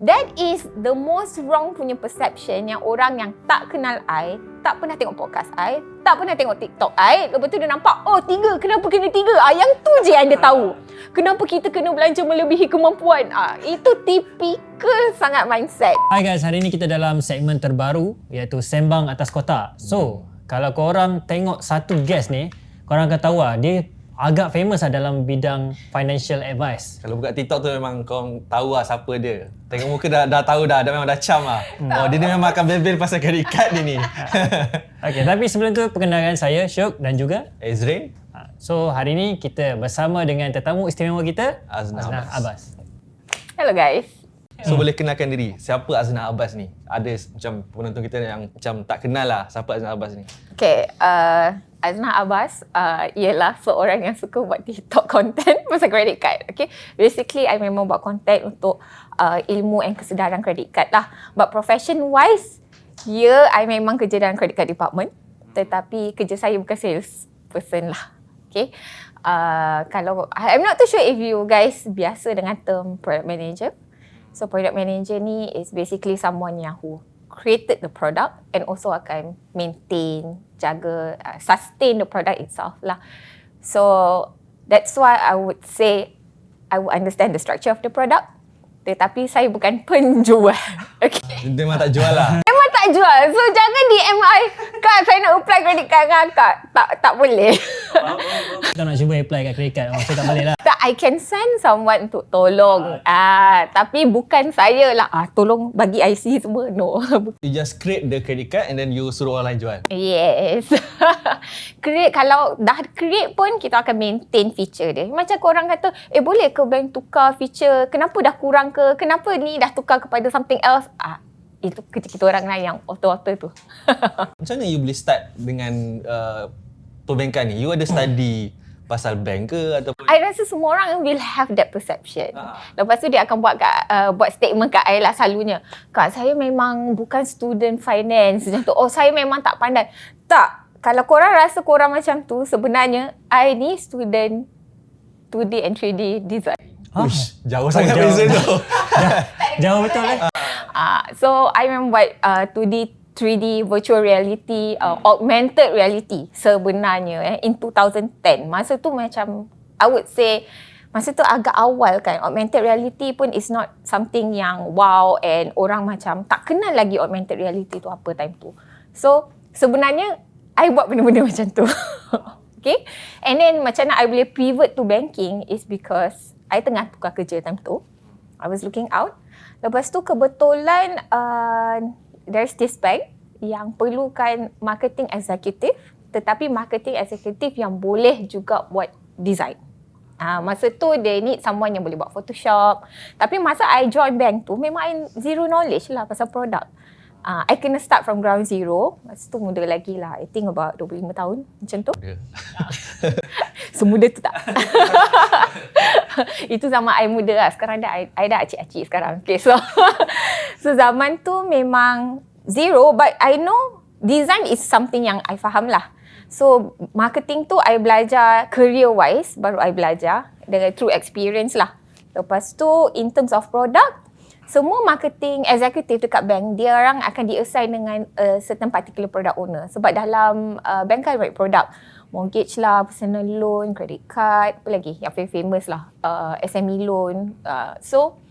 That is the most wrong punya perception yang orang yang tak kenal I, tak pernah tengok podcast I, tak pernah tengok TikTok I, lepas tu dia nampak, oh 3, kenapa kena 3? Yang tu je anda tahu. Kenapa kita kena belanja melebihi kemampuan? Itu tipikal sangat mindset. Hai guys, hari ni kita dalam segmen terbaru iaitu Sembang atas Kotak. So, kalau korang tengok satu guest ni, korang akan tahu dia agak famous dalam bidang financial advice. Kalau buka TikTok tu memang kau tahu siapa dia. Tengok muka dah tahu dah memang dah cam lah. Oh, dia ni memang akan bel-bel pasal credit card dia ni. Okay, tapi sebelum tu perkenalkan saya Syuk dan juga Ezrin. So, hari ni kita bersama dengan tetamu istimewa kita, Azna Abbas. Hello guys. So boleh kenalkan diri, siapa Azna Abbas ni? Ada macam penonton kita yang macam tak kenal lah siapa Azna Abbas ni. Okay, Azna Abbas ialah seorang yang suka buat TikTok content pasal credit card. Okay, basically I memang buat content untuk ilmu dan kesedaran credit card lah. But profession wise, I memang kerja dalam credit card department. Tetapi kerja saya bukan sales person lah. Okay, kalau I'm not too sure if you guys biasa dengan term product manager. So product manager ni is basically someone yang who created the product and also akan maintain, jaga, sustain the product itself lah. So that's why I would say I would understand the structure of the product. Tetapi saya bukan penjual. Okay. Dia memang tak jual lah. Memang tak jual. So jangan DM I, Kak saya nak apply credit card dengan Kak. Tak boleh. Kita nak cuba apply kat credit card, maksud tak boleh lah. Tak, I can send someone untuk tolong. Tapi bukan saya lah. Tolong bagi IC semua. No. You just create the credit card and then you suruh orang lain jual. Yes. Create, kalau dah create pun kita akan maintain feature dia. Macam korang kata, boleh ke bank tukar feature? Kenapa dah kurang ke? Kenapa ni dah tukar kepada something else? Itu kerja kita orang lah yang auto-auto tu. Macam mana you boleh start dengan perbankan ni? You ada study pasal bank ke ataupun? I rasa semua orang will have that perception. Lepas tu dia akan buat statement kat I lah selalunya. Kak, saya memang bukan student finance macam tu. Oh, saya memang tak pandai. Tak. Kalau korang rasa korang macam tu, sebenarnya I ni student 2D and 3D design. Uish, jauh sangat beza tu. Jauh betul So I memang buat 2D, 3D virtual reality, augmented reality sebenarnya in 2010. Masa tu macam I would say masa tu agak awal kan. Augmented reality pun is not something yang wow and orang macam tak kenal lagi augmented reality tu apa time tu. So sebenarnya I buat benda-benda macam tu. Okay. And then macam mana I boleh pivot to banking is because I tengah tukar kerja time tu. I was looking out. Lepas tu kebetulan there's this bank yang perlukan marketing executive, tetapi marketing executive yang boleh juga buat design. Masa tu they need someone yang boleh buat Photoshop. Tapi masa I join bank tu memang I zero knowledge lah pasal produk. I kena start from ground zero. Masa tu muda lagi lah. I think about 25 tahun macam tu. Semuda tu tak. Itu zaman I muda lah. Sekarang dah I dah acik-acik sekarang. Okay, so zaman tu memang zero, but I know design is something yang I faham lah. So marketing tu I belajar career wise, baru I belajar dengan through experience lah. Lepas tu in terms of product, semua marketing executive dekat bank, dia orang akan di-assign dengan certain particular product owner. Sebab dalam bank kan banyak produk. Mortgage lah, personal loan, credit card, apa lagi yang famous lah, SME loan. So,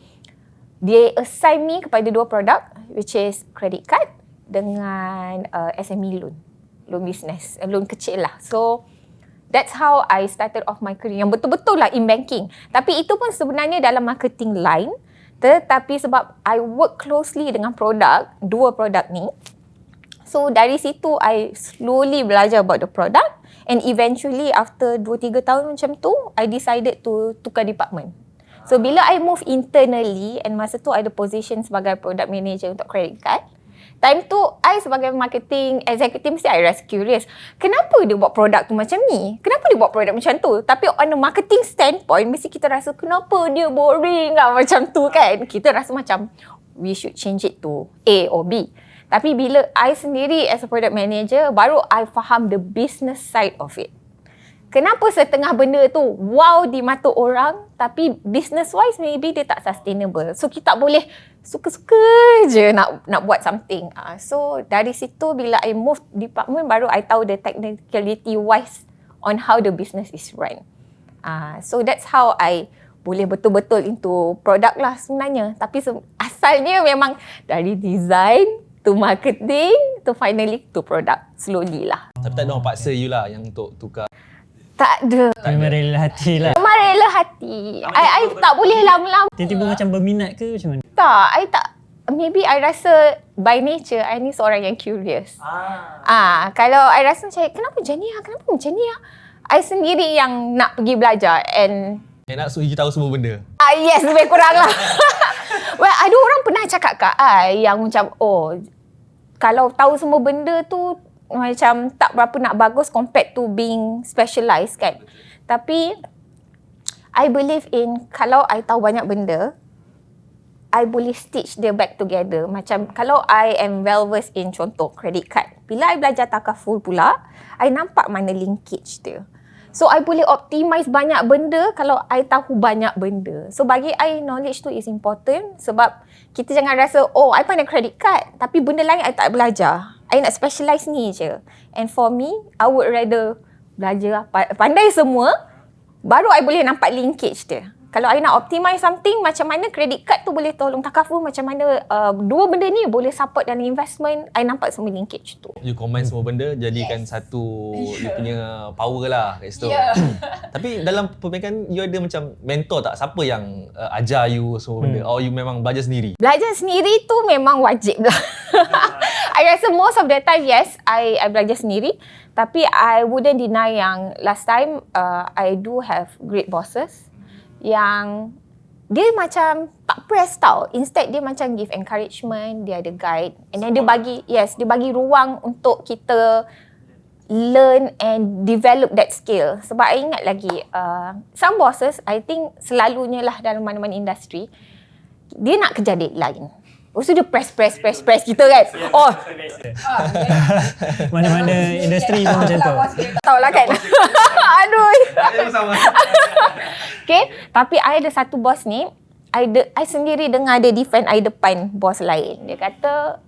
dia assign me kepada 2 produk, which is credit card dengan SME loan. Loan business, loan kecil lah. So, that's how I started off my career. Yang betul-betul lah in banking. Tapi itu pun sebenarnya dalam marketing line. Tetapi sebab I work closely dengan produk, 2 produk ni. So dari situ I slowly belajar about the product and eventually after 2-3 tahun macam tu, I decided to tukar department. So bila I move internally and masa tu I ada position sebagai product manager untuk credit card. Time tu, I sebagai marketing executive mesti I rasa curious. Kenapa dia buat produk tu macam ni? Kenapa dia buat produk macam tu? Tapi on a marketing standpoint, mesti kita rasa kenapa dia boring lah macam tu kan? Kita rasa macam we should change it to A or B. Tapi bila I sendiri as a product manager, baru I faham the business side of it. Kenapa setengah benda tu wow di mata orang, tapi business wise maybe dia tak sustainable. So kita tak boleh suka-suka je nak buat something. So dari situ bila I move department, baru I tahu the technicality wise on how the business is run. So that's how I boleh betul-betul into product lah sebenarnya. Tapi asalnya memang dari design to marketing to finally to product, slowly lah. Tapi tak ada orang paksa you lah yang untuk tukar. Tak ada. Memang rela hati lah. Memang rela hati. I tak boleh lama-lama. Tiba-tiba macam berminat ke macam mana? Tak, I tak. Maybe I rasa by nature I ni seorang yang curious. Kalau I rasa macam kenapa macam ni? Kenapa macam ni? I sendiri yang nak pergi belajar and Nak suruh you tahu semua benda. yes, lebih kurang lah. Well, ada orang pernah cakap kat I yang macam kalau tahu semua benda tu macam tak berapa nak bagus compared to being specialised kan. Tapi I believe in kalau I tahu banyak benda, I boleh stitch dia back together. Macam kalau I am well versed in contoh credit card, bila I belajar takaful pula, I nampak mana linkage dia. So I boleh optimize banyak benda kalau I tahu banyak benda. So bagi I, knowledge tu is important sebab kita jangan rasa I pandai credit card tapi benda lain I tak belajar. I nak specialize ni je. And for me, I would rather belajar pandai semua, baru I boleh nampak linkage dia. Kalau I nak optimize something, macam mana credit card tu boleh tolong takaful, macam mana dua benda ni boleh support dalam investment, I nampak semua linkage tu. You combine semua benda, jadikan satu you punya power lah kat situ. Tapi dalam perbankan, you ada macam mentor tak? Siapa yang ajar you semua benda? Or you memang belajar sendiri? Belajar sendiri tu memang wajib lah. I rasa most of the time, yes, I belajar sendiri. Tapi I wouldn't deny yang last time, I do have great bosses yang dia macam tak press tau. Instead dia macam give encouragement, dia ada guide. And then dia bagi ruang untuk kita learn and develop that skill. Sebab I ingat lagi, some bosses, I think selalunya lah dalam mana-mana industri, dia nak kejar deadline. Lepas tu dia press kita kan. Mana-mana industri pun macam tu. Tahu lah kan. Aduh. Okay, tapi I ada satu bos ni, I sendiri dengar dia defend I depan bos lain. Dia kata,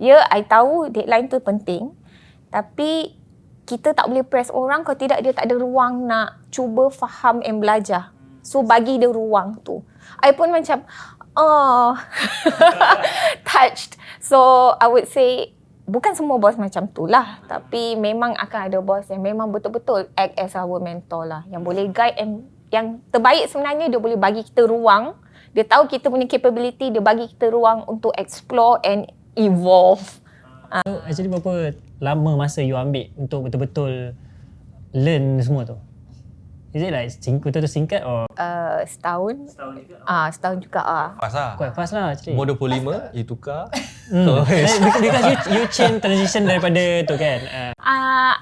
I tahu deadline tu penting, tapi kita tak boleh press orang kalau tidak dia tak ada ruang nak cuba faham and belajar. So bagi dia ruang tu. I pun macam touched. So I would say bukan semua bos macam tu lah, tapi memang akan ada bos yang memang betul-betul act as our mentor lah, yang boleh guide and yang terbaik sebenarnya dia boleh bagi kita ruang. Dia tahu kita punya capability, dia bagi kita ruang untuk explore and evolve. So, actually berapa lama masa you ambil untuk betul-betul learn semua tu? Is it like betul-betul singkat or? Setahun. Setahun juga. Fast lah. Quite fast lah actually. Umur 25, you tukar. Because you change transition daripada tu kan?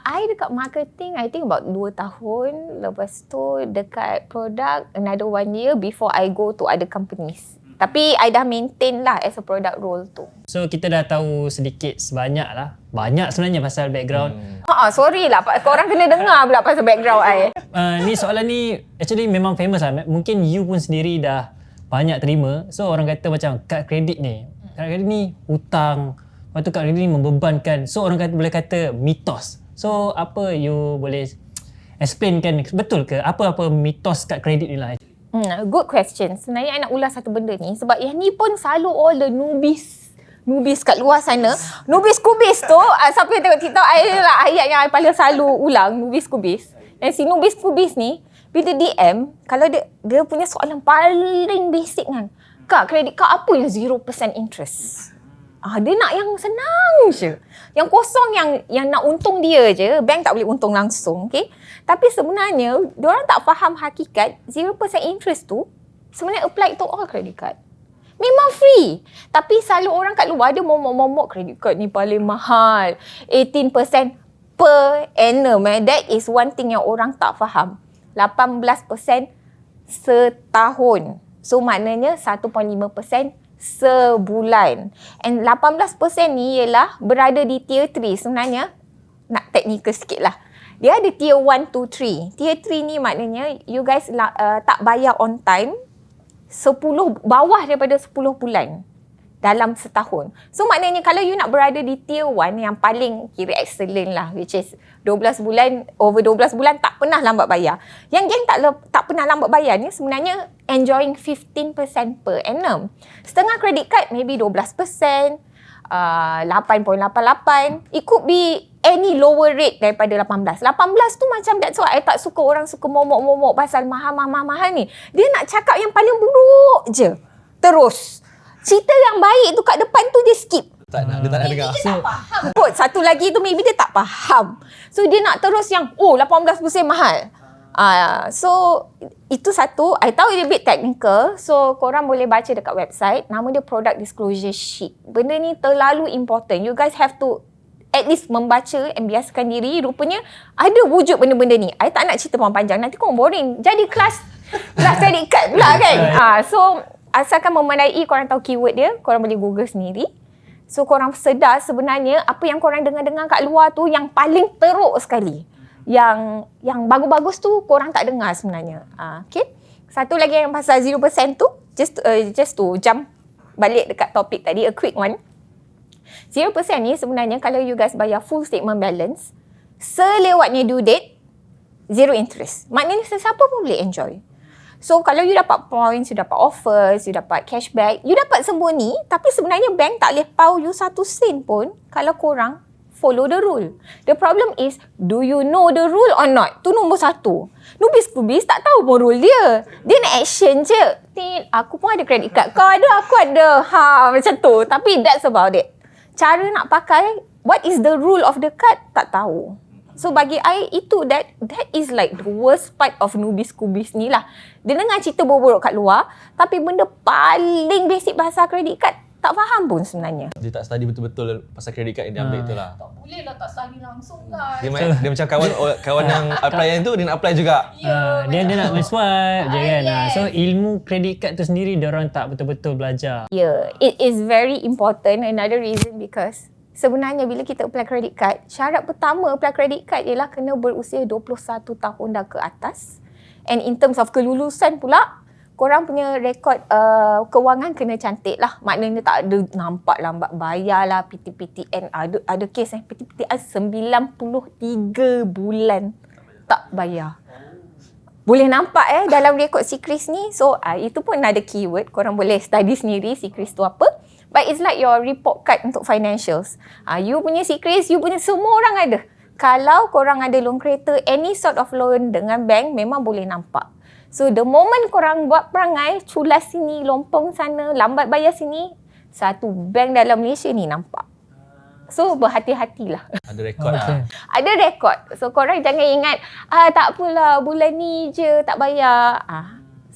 I dekat marketing, I think about 2 tahun. Lepas tu dekat product, another 1 year before I go to other companies. Tapi I dah maintain lah as a product role tu. So kita dah tahu sedikit sebanyak lah. Banyak sebenarnya pasal background. Sorry lah, korang kena dengar pula pasal background I. Ni soalan ni actually memang famous lah. Mungkin you pun sendiri dah banyak terima. So orang kata macam kad kredit ni. Kad kredit ni hutang. Lepas tu kad kredit ni membebankan. So orang boleh kata mitos. So apa you boleh explainkan, betul ke? Apa mitos kad kredit ni lah? Good question. Sebenarnya I nak ulas satu benda ni sebab yang ni pun selalu all the newbies kat luar sana. Newbies kubis tu, siapa yang tengok TikTok I lah ayat yang I paling selalu ulang, newbies kubis. Dan si newbies kubis ni bila DM, kalau dia punya soalan paling basic kan, Kak, kredit kak apa yang 0% interest? Dia nak yang senang je. Yang kosong yang nak untung dia je. Bank tak boleh untung langsung, okay? Tapi sebenarnya, diorang tak faham hakikat 0% interest tu sebenarnya apply to all credit card. Memang free. Tapi selalu orang kat luar ada momok-momok credit card ni paling mahal. 18% per annum. That is one thing yang orang tak faham. 18% setahun. So maknanya 1.5% sebulan. And 18% ni ialah berada di tier 3. Sebenarnya, nak technical sikit lah. Dia ada tier 1, 2, 3. Tier 3 ni maknanya you guys tak bayar on time bawah daripada 10 bulan dalam setahun. So maknanya kalau you nak berada di tier 1 yang paling kira excellent lah, which is 12 bulan, over 12 bulan tak pernah lambat bayar. Yang geng tak pernah lambat bayar ni sebenarnya enjoying 15% per annum. Setengah credit card maybe 12%, 8.88. It could be any lower rate daripada 18. 18 tu macam that's why I tak suka orang suka momok-momok pasal mahal ni. Dia nak cakap yang paling buruk je. Terus. Cerita yang baik tu kat depan tu dia skip. Dia tak nak dengar. Dia tak faham kot. Satu lagi tu maybe dia tak faham. So dia nak terus yang 18% mahal. So itu satu. I tahu dia a bit technical. So korang boleh baca dekat website. Nama dia product disclosure sheet. Benda ni terlalu important. You guys have to at least membaca and biasakan diri. Rupanya ada wujud benda-benda ni. I tak nak cerita panjang. Nanti korang boring. Jadi kelas credit card pula kan. So asalkan memadai korang tahu keyword dia, korang boleh Google sendiri. So korang sedar sebenarnya apa yang korang dengar-dengar kat luar tu yang paling teruk sekali. Yang bagus-bagus tu korang tak dengar sebenarnya. Okay. Satu lagi yang pasal 0% tu, just to jump balik dekat topik tadi, a quick one. 0% ni sebenarnya kalau you guys bayar full statement balance, selewatnya due date, zero interest. Maknanya sesiapa pun boleh enjoy. So kalau you dapat points, you dapat offers, you dapat cashback, you dapat semua ni, tapi sebenarnya bank tak boleh pau you 1 sen pun kalau korang follow the rule. The problem is, do you know the rule or not? Tu nombor 1. Nubis-kubis tak tahu pun rule dia. Dia nak action je. Aku pun ada credit card. Kau ada, aku ada. Macam tu. Tapi that's about it. Cara nak pakai, what is the rule of the card? Tak tahu. So bagi I itu that is like the worst part of nubis-kubis ni lah. Dia dengar cerita buruk-buruk kat luar, tapi benda paling basic bahasa kredit kad tak faham pun sebenarnya. Dia tak study betul-betul pasal kredit kad yang dia ambil tu lah. Tak boleh lah tak study langsung kan. Dia macam kawan yang apply yang tu, dia nak apply juga. Dia nak swipe je kan. So ilmu kredit kad tu sendiri diorang tak betul-betul belajar. Yeah, it is very important. Another reason because sebenarnya bila kita apply credit card, syarat pertama apply credit card ialah kena berusia 21 tahun dah ke atas. And in terms of kelulusan pula, korang punya rekod kewangan kena cantik lah. Maknanya tak ada nampak lambat bayar lah, PTPTN. Ada kes PTPTN 93 bulan tak bayar. Boleh nampak dalam rekod Sikris ni. So itu pun ada keyword. Korang boleh study sendiri Sikris tu apa. But it's like your report card untuk financials. You punya Sikris, you punya semua orang ada. Kalau korang ada loan kereta, any sort of loan dengan bank, memang boleh nampak. So the moment korang buat perangai, culas sini, lompong sana, lambat bayar sini, satu bank dalam Malaysia ni nampak. So berhati-hatilah. Ada rekod lah. Ada rekod. So korang jangan ingat, tak apalah bulan ni je tak bayar.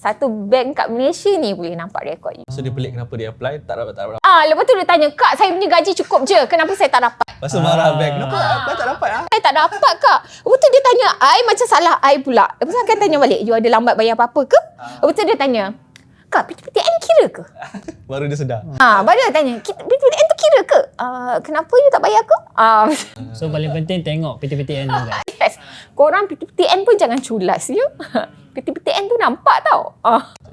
Satu bank kat Malaysia ni boleh nampak rekod. So dia pelik kenapa dia apply, tak dapat. Lepas tu dia tanya, Kak saya punya gaji cukup je, kenapa saya tak dapat? Lepas tu marah bank, kenapa apply tak dapat? Saya tak dapat Kak. Lepas tu dia tanya, I macam salah I pula. Lepas tu akan tanya balik, you ada lambat bayar apa-apa ke? Lepas tu dia tanya, Kak PTPTN kira ke? Baru dia sedar. Baru dia tanya, PTPTN tu kira ke? Kenapa you tak bayar ke? So paling penting tengok PTPTN tu kan. Yes. Korang PTPTN pun jangan culas ya. PTPTN tu nampak tau.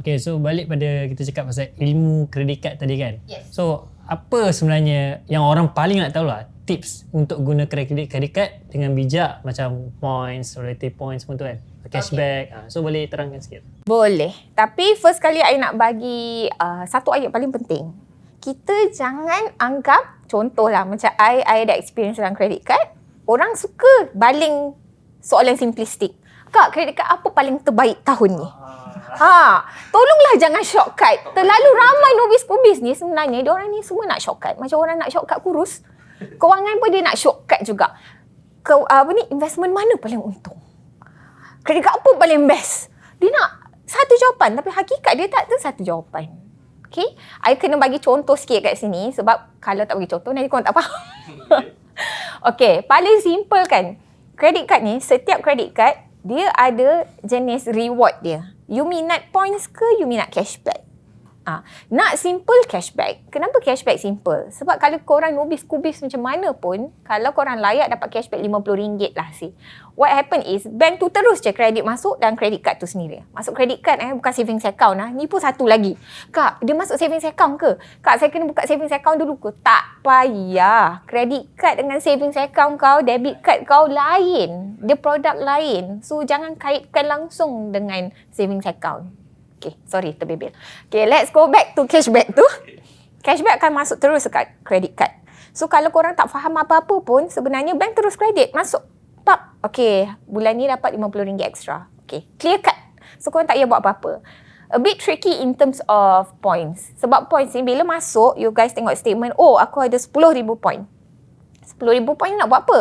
Okay, so balik pada kita cakap pasal ilmu kredit kad tadi kan. Yes. So apa sebenarnya yang orang paling nak tahu lah, tips untuk guna kredit kad dengan bijak, macam points, relative points semua tu kan, cashback. So boleh terangkan sikit? Boleh. Tapi first kali I nak bagi satu ayat paling penting. Kita jangan anggap, contohlah macam I ada experience dalam credit card, orang suka baling soalan simplistik. Kak, kredit kad apa paling terbaik tahun ni? Tolonglah jangan shortcut. Terlalu ramai nobis-kubis ni sebenarnya, diorang ni semua nak shortcut. Macam orang nak shortcut kurus. Kewangan pun dia nak shortcut juga. Investment mana paling untung? Kredit kad apa paling best? Dia nak satu jawapan, tapi hakikat dia tak ada satu jawapan. Okay? I kena bagi contoh sikit kat sini sebab kalau tak bagi contoh nanti korang tak faham. Okay, paling simple kan. Credit card ni, setiap credit card dia ada jenis reward dia. You minat points ke you minat cashback? Nak simple cashback. Kenapa cashback simple? Sebab kalau korang nubis-kubis macam mana pun, kalau korang layak dapat cashback RM50 lah sih. What happen is, bank tu terus je kredit masuk dan kredit card tu sendiri. Masuk kredit card bukan savings account Ni pun satu lagi. Kak, dia masuk savings account ke? Kak, saya kena buka savings account dulu ke? Tak payah. Kredit card dengan savings account kau, debit card kau lain. Dia produk lain. So, jangan kaitkan langsung dengan savings account. Okay, sorry terbebel. Okay, let's go back to cashback tu. Cashback akan masuk terus dekat credit card. So, kalau korang tak faham apa-apa pun, sebenarnya bank terus kredit masuk. Pap, okay, bulan ni dapat RM50 extra. Okay, clear cut. So, korang tak payah buat apa-apa. A bit tricky in terms of points. Sebab points ni, bila masuk, you guys tengok statement, oh, aku ada 10,000 point. 10,000 point nak buat apa?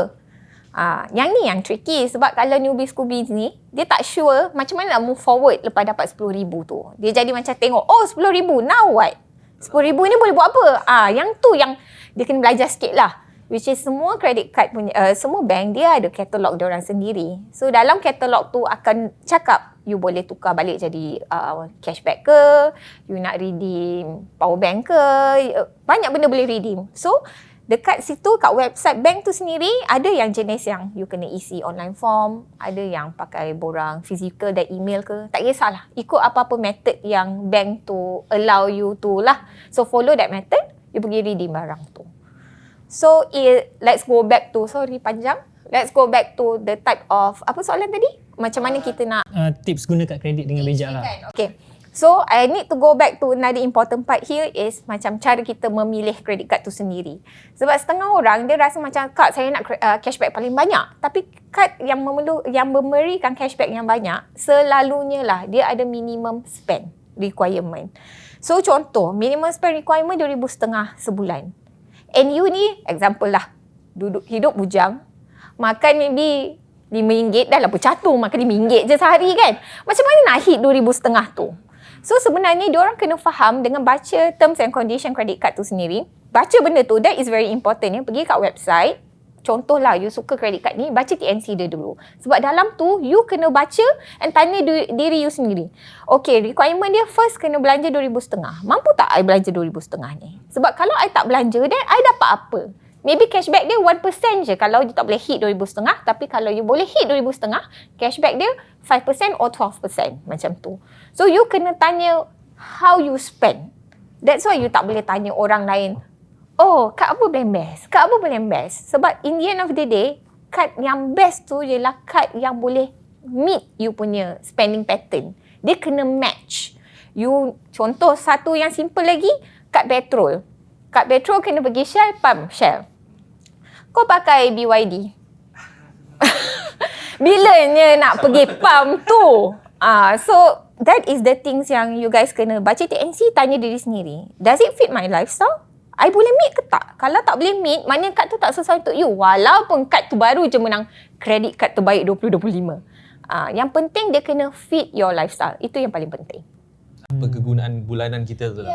Yang ni yang tricky sebab kalau newbies-kubis ni, dia tak sure macam mana nak move forward lepas dapat 10,000 tu. Dia jadi macam tengok, oh 10,000, now what? 10,000 ni boleh buat apa? Yang tu yang dia kena belajar sikit lah. Which is semua credit card punya, semua bank dia ada katalog dia orang sendiri. So dalam katalog tu akan cakap, you boleh tukar balik jadi cashback ke, you nak redeem power bank ke, banyak benda boleh redeem. So dekat situ, kat website bank tu sendiri, ada yang jenis yang you kena isi online form, ada yang pakai borang fizikal dan email ke, tak kisahlah. Ikut apa-apa method yang bank tu allow you tu lah. So, follow that method, you pergi redeem barang tu. So, let's go back to, sorry panjang, let's go back to the type of, apa soalan tadi? Macam mana kita nak tips guna kad kredit dengan bijak lah. Okay. So, I need to go back to another important part here is macam cara kita memilih credit card tu sendiri. Sebab setengah orang, dia rasa macam, Kak, saya nak cashback paling banyak. Tapi kad yang memberikan cashback yang banyak, selalunya lah, dia ada minimum spend requirement. So, contoh, minimum spend requirement RM2,500 sebulan. And you ni, example lah, hidup bujang, makan maybe RM5 dah lah bercatur, makan RM5 je sehari kan. Macam mana nak hit RM2,500 tu? So sebenarnya diorang kena faham dengan baca terms and condition credit card tu sendiri. Baca benda tu, that is very important ya. Pergi kat website, contohlah you suka credit card ni, baca TNC dia dulu. Sebab dalam tu, you kena baca and tanya diri you sendiri. Okay, requirement dia first kena belanja RM2,500. Mampu tak I belanja RM2,500 ni? Sebab kalau I tak belanja, then I dapat apa? Maybe cashback dia 1% je kalau you tak boleh hit RM2,500. Tapi kalau you boleh hit RM2,500, cashback dia 5% or 12% macam tu. So you kena tanya how you spend. That's why you tak boleh tanya orang lain, oh kad apa paling best? Kad apa paling best? Sebab in the end of the day, kad yang best tu ialah kad yang boleh meet you punya spending pattern. Dia kena match. You contoh satu yang simple lagi, kad petrol. Kad petrol kena pergi Shell, pump Shell. Kau pakai BYD. Bilanya nak pergi pump tu? So, that is the things yang you guys kena baca TNC, tanya diri sendiri. Does it fit my lifestyle? I boleh meet ke tak? Kalau tak boleh meet, maknanya kad tu tak sesuai untuk you. Walaupun kad tu baru je menang kredit kad terbaik 2025. Yang penting dia kena fit your lifestyle. Itu yang paling penting. Apa kegunaan bulanan kita tu lah.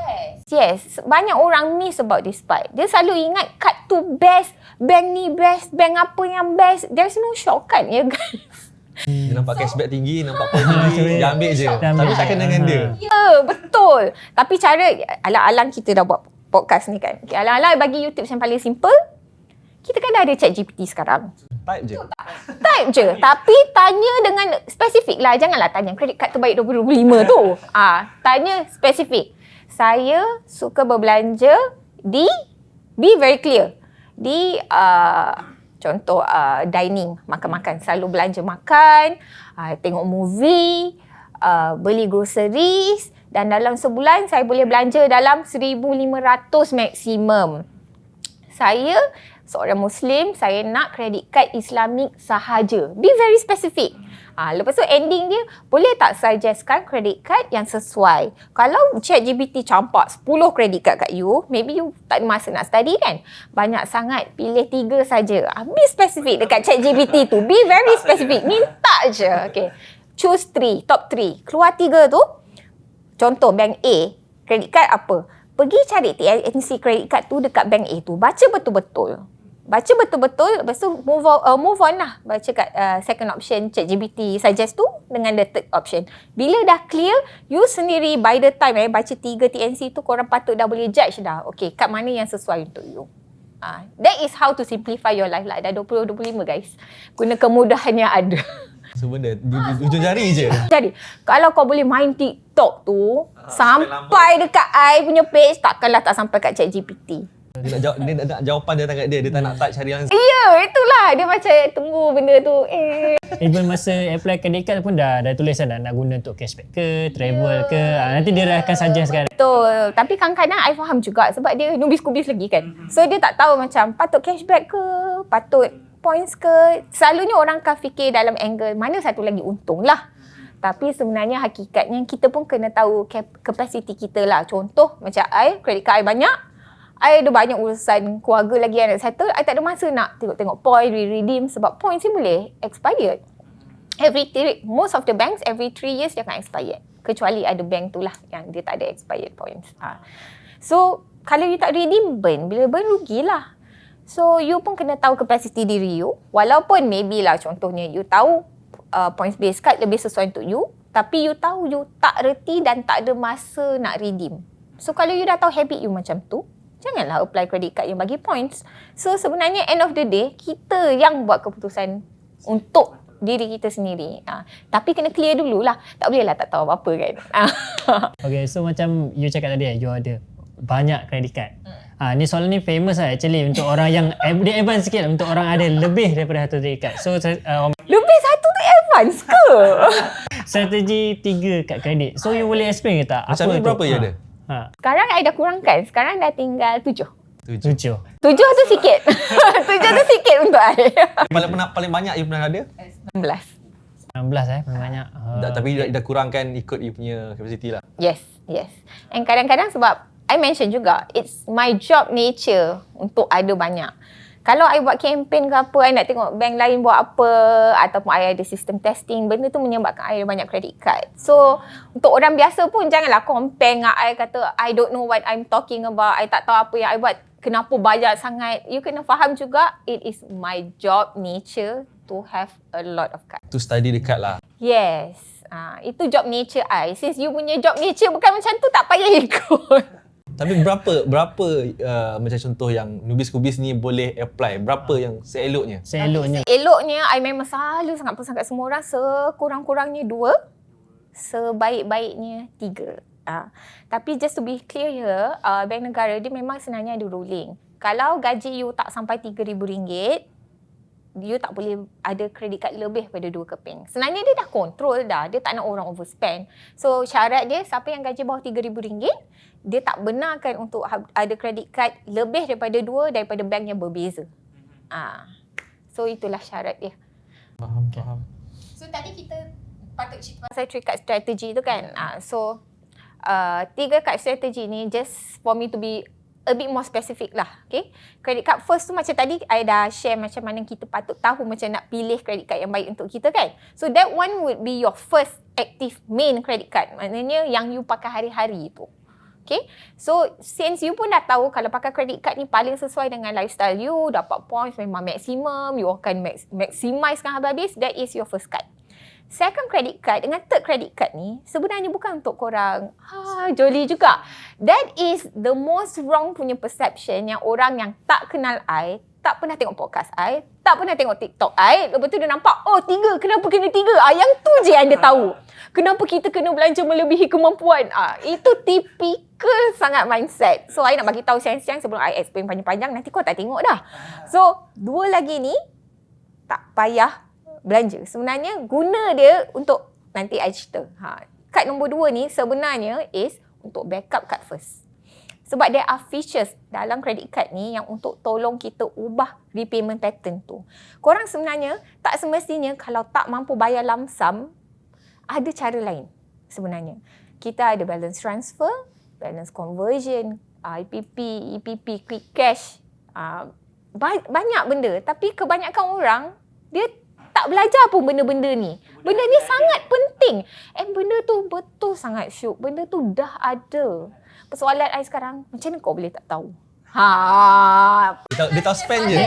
Yes. Banyak orang miss about this part. Dia selalu ingat kad tu best, bank ni best, bank apa yang best. There's no shortcut ya guys. Dia nampak cashback tinggi, nampak point tinggi, dia ambil je. Tapi takkan dengan dia. Ya, betul. Tapi cara, alang-alang kita dah buat podcast ni kan. Okay, alang-alang bagi YouTube yang paling simple, kita kan dah ada ChatGPT sekarang. Type je. Type je. Tapi tanya dengan spesifik lah. Janganlah tanya kredit kad terbaik 2025 tu. Tanya spesifik. Saya suka berbelanja di, be very clear, di contoh dining, makan-makan. Selalu belanja makan, tengok movie, beli groceries, dan dalam sebulan saya boleh belanja dalam 1,500 maksimum. Saya seorang Muslim, saya nak kredit kad Islamik sahaja. Be very specific. Lepas tu ending dia, boleh tak suggestkan kredit kad yang sesuai? Kalau ChatGPT campak 10 kredit kad kat you, maybe you tak ada masa nak study kan? Banyak sangat, pilih 3 saja. Be specific dekat ChatGPT tu. Be very specific. Minta je. Okay. Choose 3, top 3. Keluar 3 tu. Contoh bank A, kredit kad apa? Pergi cari TNC kredit kad tu dekat bank A tu. Baca betul-betul. baca betul-betul, lepas tu move on lah. Baca kat second option, ChatGPT suggest tu dengan the third option. Bila dah clear, you sendiri by the time baca 3 TNC tu, korang patut dah boleh judge dah. Okay, kat mana yang sesuai untuk you. That is how to simplify your life lah. Dah 20-25 guys. Guna kemudahan yang ada. Sebenarnya ujung jari je. Jadi, kalau kau boleh main TikTok tu, sampai dekat I punya page, takkanlah tak sampai kat ChatGPT. Dia nak jawapan dia tangan dia. Dia tak nak touch hari langsung. Ya, itulah. Dia macam tunggu benda tu. Even masa apply credit card pun dah tulis nak guna untuk cashback ke, travel ke. Nanti dia akan suggest kan. Betul. Tapi kadang-kadang I faham juga sebab dia nubis-kubis lagi kan. So dia tak tahu macam patut cashback ke, patut points ke. Selalunya orang akan fikir dalam angle mana satu lagi untung lah. Tapi sebenarnya hakikatnya kita pun kena tahu kapasiti kita lah. Contoh macam I, credit card I banyak. I ada banyak urusan keluarga lagi yang nak settle. I tak ada masa nak tengok point, redeem sebab points ni boleh expired. Most of the banks every 3 years dia akan expired. Kecuali ada bank tu lah yang dia tak ada expired points. So kalau you tak redeem, bila burn rugilah. So you pun kena tahu kapasiti diri you. Walaupun maybe lah contohnya you tahu points based card lebih sesuai untuk you, tapi you tahu you tak reti dan tak ada masa nak redeem. So kalau you dah tahu habit you macam tu, janganlah apply credit card yang bagi points. So sebenarnya end of the day, kita yang buat keputusan untuk diri kita sendiri. Tapi kena clear dululah. Tak bolehlah tak tahu apa-apa kan. Okay, so macam you cakap tadi, you ada banyak credit card. Ni soalan ni famous lah actually untuk orang yang dia advance sikit, untuk orang ada lebih daripada satu credit card. So lebih satu tu advance ke? strategi 3 kad kredit. So you boleh explain ke tak? Macam ni berapa you ada? Sekarang I dah kurangkan. Sekarang dah tinggal 7. 7 tu sikit. 7 tu sikit untuk I. Paling banyak you pernah ada? 16. 16 paling banyak. Tapi dah kurangkan ikut you punya kapasiti lah. Yes. And kadang-kadang sebab I mention juga, it's my job nature untuk ada banyak. Kalau I buat campaign ke apa, I nak tengok bank lain buat apa, ataupun I ada sistem testing, benda tu menyebabkan I ada banyak credit card. So, untuk orang biasa pun janganlah compare dengan I kata, I don't know what I'm talking about, I tak tahu apa yang I buat, kenapa banyak sangat. You kena faham juga, it is my job nature to have a lot of cards. To study the card lah. Yes. Itu job nature I. Since you punya job nature bukan macam tu, tak payah ikut. Tapi berapa macam contoh yang nubis-kubis ni boleh apply? Berapa yang seeloknya? Eloknya, I memang selalu sangat pesan kat semua orang, sekurang-kurangnya 2, sebaik-baiknya 3. Tapi just to be clear here, Bank Negara dia memang sebenarnya ada ruling. Kalau gaji you tak sampai RM3,000, you tak boleh ada credit card lebih pada 2 keping. Sebenarnya dia dah control dah. Dia tak nak orang overspend. So syarat dia, siapa yang gaji bawah RM3,000, dia tak benarkan untuk ada credit card lebih daripada 2 daripada bank yang berbeza. So itulah syarat dia. Faham. So tadi kita patut cerita pasal 3 card strategy tu kan. So 3 card strategy ni just for me to be a bit more specific lah. Okay? Credit card first tu macam tadi I dah share macam mana kita patut tahu macam nak pilih credit card yang baik untuk kita kan. So that one would be your first active main credit card. Maknanya yang you pakai hari-hari tu. Okay? So since you pun dah tahu kalau pakai credit card ni paling sesuai dengan lifestyle you, dapat points memang maksimum, you akan maximize kan habis-habis, that is your first card. Second credit card dengan third credit card ni sebenarnya bukan untuk korang jolly juga. That is the most wrong punya perception yang orang yang tak kenal I, tak pernah tengok podcast I, tak pernah tengok TikTok I, lepas tu dia nampak, 3, kenapa kena 3? Yang tu je anda tahu. Kenapa kita kena belanja melebihi kemampuan? Itu typical sangat mindset. So I nak bagi tahu siang-siang sebelum I explain panjang-panjang, nanti kau tak tengok dah. So 2 lagi ni tak payah belanja. Sebenarnya guna dia untuk nanti I cerita. Kad nombor 2 ni sebenarnya is untuk backup card first. Sebab there are features dalam credit card ni yang untuk tolong kita ubah repayment pattern tu. Korang sebenarnya tak semestinya kalau tak mampu bayar lump sum, ada cara lain sebenarnya. Kita ada balance transfer, balance conversion, EPP, quick cash. Banyak benda. Tapi kebanyakan orang, dia tak belajar pun benda-benda ni. Benda ni sangat penting. Benda tu betul sangat syuk. Benda tu dah ada. Persoalan I sekarang, macam mana kau boleh tak tahu? Dia tahu spend je.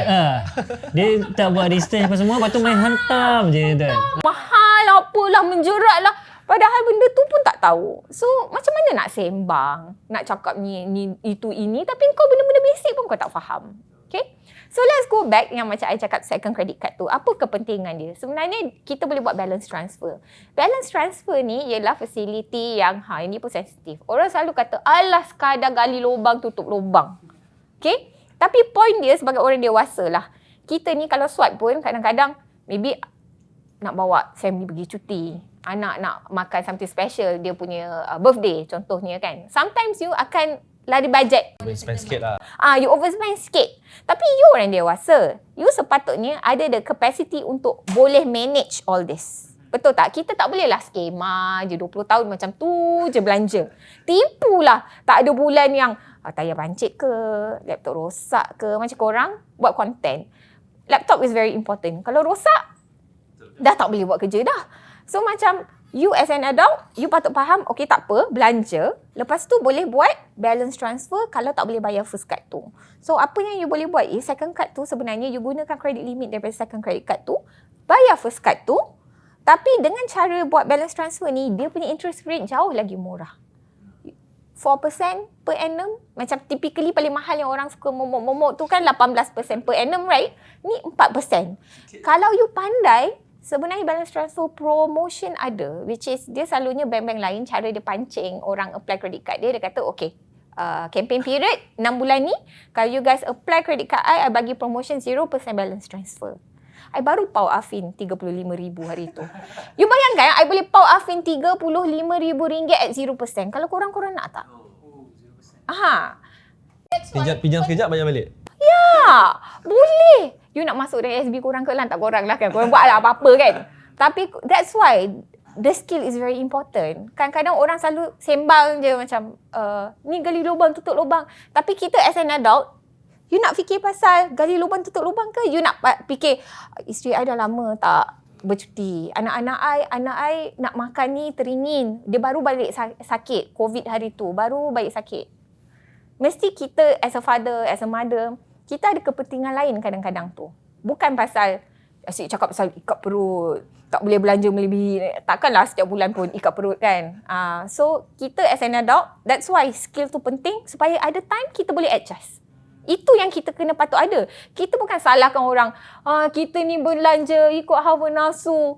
Dia tak buat research apa semua, lepas tu main hantam je tu. Mahal apalah, menjerat lah. Padahal benda tu pun tak tahu. So, macam mana nak sembang? Nak cakap ni itu, ini. Tapi kau benda-benda basic pun kau tak faham. Okay? So, let's go back yang macam I cakap second credit card tu. Apa kepentingan dia? Sebenarnya, kita boleh buat balance transfer. Balance transfer ni ialah facility yang, ini pun sensitif. Orang selalu kata, alah sekadar gali lubang, tutup lubang. Okay? Tapi point dia sebagai orang dewasa lah. Kita ni kalau swipe pun kadang-kadang maybe nak bawa family pergi cuti. Anak nak makan something special, dia punya birthday contohnya kan. Sometimes you akan lari budget. Overspend sikit lah. You overspend sikit. Tapi you orang dewasa. You sepatutnya ada the capacity untuk boleh manage all this. Betul tak? Kita tak bolehlah skema je 20 tahun macam tu je belanja. Tipulah. Tak ada bulan yang tayar pancit ke, laptop rosak ke. Macam korang buat content. Laptop is very important. Kalau rosak, dah tak boleh buat kerja dah. So macam you as an adult, you patut faham, okay tak apa, belanja. Lepas tu boleh buat balance transfer kalau tak boleh bayar first card tu. So apa yang you boleh buat is second card tu sebenarnya you gunakan credit limit daripada second credit card tu, bayar first card tu. Tapi dengan cara buat balance transfer ni, dia punya interest rate jauh lagi murah. 4% per annum. Macam typically paling mahal yang orang suka momok-momok tu kan 18% per annum, right? Ni 4%. Kalau you pandai, sebenarnya balance transfer promotion ada, which is dia selalunya bank-bank lain cara dia pancing orang apply credit card dia. Dia kata okay, campaign period 6 bulan ni, kalau you guys apply credit card I bagi promotion 0% balance transfer. I baru pau Afin 35,000 hari tu. You bayangkan I boleh pau Afin 35,000 ringgit at 0%. Kalau korang-korang nak tak? Pinjam sekejap bayar balik. Ya, boleh. You nak masuk dari SB korang ke lah, tak korang lah kan. Korang buat lah apa-apa kan. Tapi that's why the skill is very important. Kadang-kadang orang selalu sembang je macam, ni gali lubang, tutup lubang. Tapi kita as an adult, you nak fikir pasal gali lubang, tutup lubang ke? You nak fikir, isteri I dah lama tak bercuti. Anak I nak makan ni teringin. Dia baru balik sakit, COVID hari tu. Baru balik sakit. Mesti kita as a father, as a mother, kita ada kepentingan lain kadang-kadang tu. Bukan pasal asyik cakap pasal ikat perut, tak boleh belanja melebihi. Takkanlah setiap bulan pun ikat perut kan. So kita as an adult, that's why skill tu penting supaya ada time kita boleh adjust. Itu yang kita kena patut ada. Kita bukan salahkan orang, kita ni belanja ikut hawa nafsu.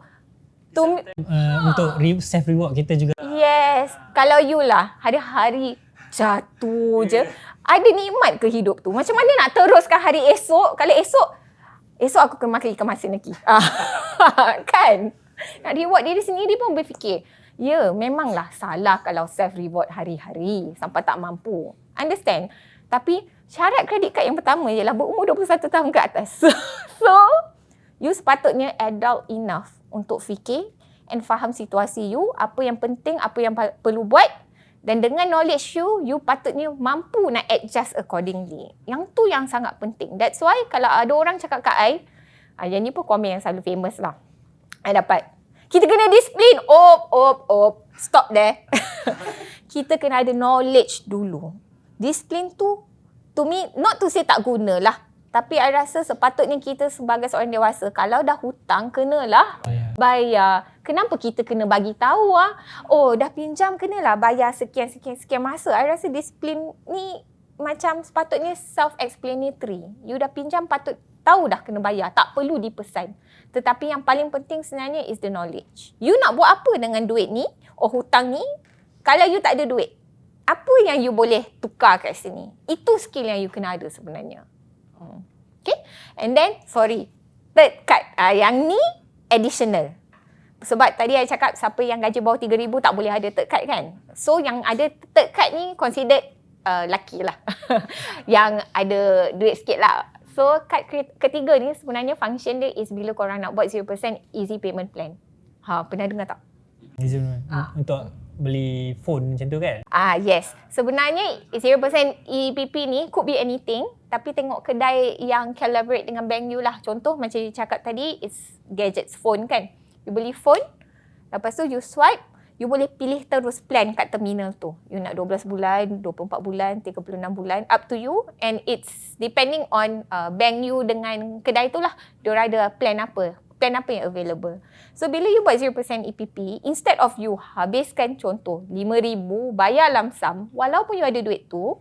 Untuk self reward kita juga. Yes. Kalau you lah hari-hari jatuh je, ada nikmat ke hidup tu? Macam mana nak teruskan hari esok? Kalau esok aku kena makan ikan masin lagi. Kan? Nak reward diri sendiri pun berfikir, ya memanglah salah kalau self reward hari-hari sampai tak mampu. Understand? Tapi syarat kredit kad yang pertama ialah berumur 21 tahun ke atas. So, you sepatutnya adult enough untuk fikir and faham situasi you, apa yang penting, apa yang perlu buat. Dan dengan knowledge you patutnya mampu nak adjust accordingly. Yang tu yang sangat penting. That's why kalau ada orang cakap kat I, yang ni pun komen yang selalu famous lah. I dapat, kita kena disiplin. Stop there. Kita kena ada knowledge dulu. Disiplin tu, to me, not to say tak guna lah. Tapi I rasa sepatutnya kita sebagai seorang dewasa, kalau dah hutang, kenalah bayar. Kenapa kita kena bagi tahu dah pinjam, kenalah bayar sekian masa. I rasa disiplin ni macam sepatutnya self-explanatory. You dah pinjam, patut tahu dah kena bayar. Tak perlu dipesan. Tetapi yang paling penting sebenarnya is the knowledge. You nak buat apa dengan duit ni, hutang ni, kalau you tak ada duit? Apa yang you boleh tukar kat sini? Itu skill yang you kena ada sebenarnya. Okay. And then, third card. Yang ni additional. Sebab tadi I cakap siapa yang gaji bawah 3,000 tak boleh ada third card kan. So yang ada third card ni considered laki lah. Yang ada duit sikit lah. So card ketiga ni sebenarnya function dia is bila korang nak buat 0% easy payment plan. Pernah dengar tak? Easy untuk beli phone macam tu kan? Yes. Sebenarnya 0% EPP ni could be anything. Tapi tengok kedai yang collaborate dengan bank you lah. Contoh macam you cakap tadi, it's gadgets, phone kan. You beli phone, lepas tu you swipe, you boleh pilih terus plan kat terminal tu. You nak 12 bulan, 24 bulan, 36 bulan, up to you. And it's depending on bank you dengan kedai tu lah. Diorang ada plan apa yang available. So bila you buat 0% EPP, instead of you habiskan contoh 5,000 bayar lump sum, walaupun you ada duit tu,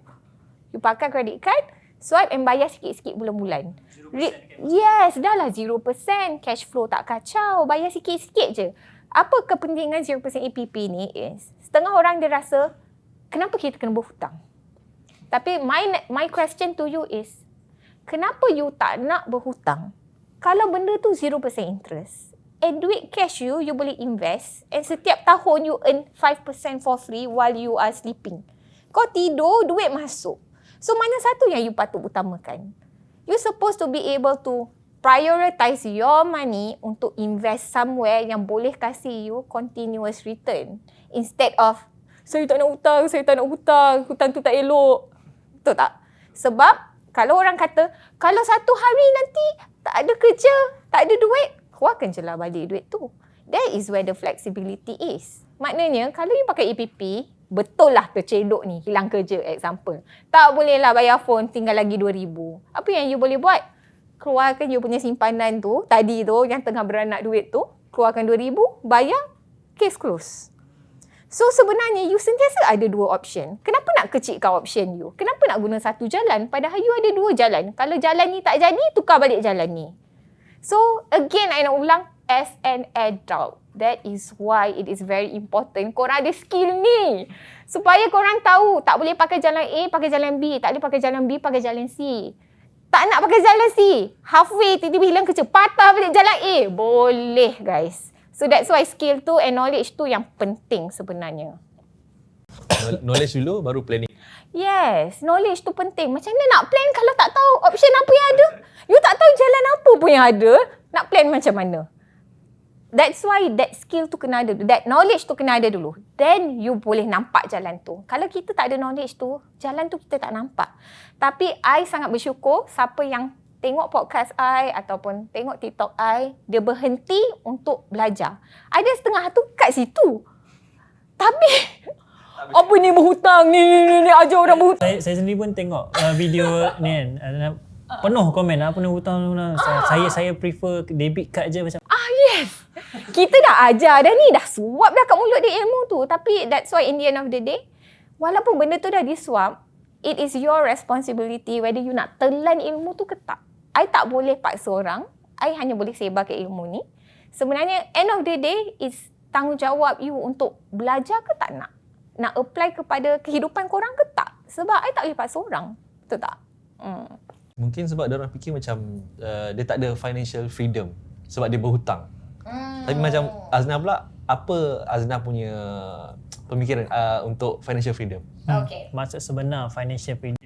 you pakai credit card, swipe and bayar sikit-sikit bulan-bulan. Yes, dah lah 0%, cash flow tak kacau, bayar sikit-sikit je. Apa kepentingan 0% EPP ni is, setengah orang dia rasa, kenapa kita kena berhutang? Tapi my question to you is, kenapa you tak nak berhutang? Kalau benda tu 0% interest, and duit cash you boleh invest, and setiap tahun you earn 5% for free while you are sleeping. Kau tidur, duit masuk. So mana satu yang you patut utamakan? You supposed to be able to prioritize your money untuk invest somewhere yang boleh kasih you continuous return. Instead of, saya tak nak hutang, hutang tu tak elok. Betul tak? Sebab kalau orang kata, kalau satu hari nanti tak ada kerja, tak ada duit, keluarkan je lah balik duit tu. That is where the flexibility is. Maknanya, kalau you pakai EPP, betul lah tercedok ni, hilang kerja example. Tak boleh lah bayar phone, tinggal lagi 2,000. Apa yang you boleh buat? Keluarkan you punya simpanan tu, tadi tu yang tengah beranak duit tu, keluarkan 2,000, bayar, case close. So sebenarnya you sentiasa ada dua option. Kenapa nak kecilkan option you? Kenapa nak guna satu jalan? Padahal you ada dua jalan. Kalau jalan ni tak jadi, tukar balik jalan ni. So again, I nak ulang, as an adult, that is why it is very important korang ada skill ni. Supaya korang tahu, tak boleh pakai jalan A, pakai jalan B. Tak boleh pakai jalan B, pakai jalan C. Tak nak pakai jalan C, halfway tiba-tiba hilang kerja, patah balik jalan A. Boleh guys. So that's why skill tu and knowledge tu yang penting sebenarnya. Knowledge dulu baru planning. Yes, knowledge tu penting. Macam mana nak plan kalau tak tahu option apa yang ada? You tak tahu jalan apa pun yang ada, nak plan macam mana? That's why that skill tu kena ada, that knowledge tu kena ada dulu. Then you boleh nampak jalan tu. Kalau kita tak ada knowledge tu, jalan tu kita tak nampak. Tapi I sangat bersyukur siapa yang tengok podcast I ataupun tengok TikTok I, dia berhenti untuk belajar. Ada setengah tu kat situ. Tapi apa ni berhutang ni ajar orang berhutang. Saya sendiri pun tengok video ni kan. Penuh komen apa ni hutang. Saya prefer debit card je macam. Yes. Kita dah ajar dah ni, dah suap dah kat mulut dia ilmu tu. Tapi that's why in the end of the day, walaupun benda tu dah disuap, it is your responsibility whether you nak telan ilmu tu ke tak. I tak boleh paksa orang. I hanya boleh sebarkan ilmu ni. Sebenarnya end of the day is tanggungjawab you untuk belajar ke tak nak. Nak apply kepada kehidupan korang ke tak. Sebab I tak boleh paksa orang. Betul tak? Mungkin sebab dia orang fikir macam dia tak ada financial freedom sebab dia berhutang. Tapi macam Azna pula, apa Azna punya pemikiran untuk financial freedom? Okay. Maksud sebenar financial freedom.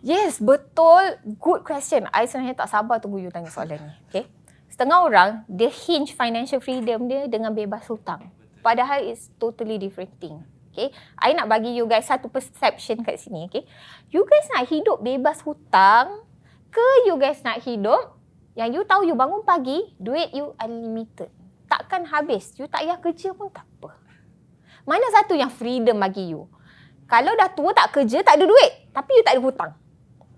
Yes, betul. Good question. I sebenarnya tak sabar tunggu you tanya soalan ni. Okay. Setengah orang, dia hinge financial freedom dia dengan bebas hutang. Padahal it's totally different thing. Okay. I nak bagi you guys satu perception kat sini. Okay. You guys nak hidup bebas hutang ke you guys nak hidup yang you tahu you bangun pagi, duit you unlimited. Takkan habis. You tak payah kerja pun tak apa. Mana satu yang freedom bagi you? Kalau dah tua tak kerja, tak ada duit. Tapi you tak ada hutang.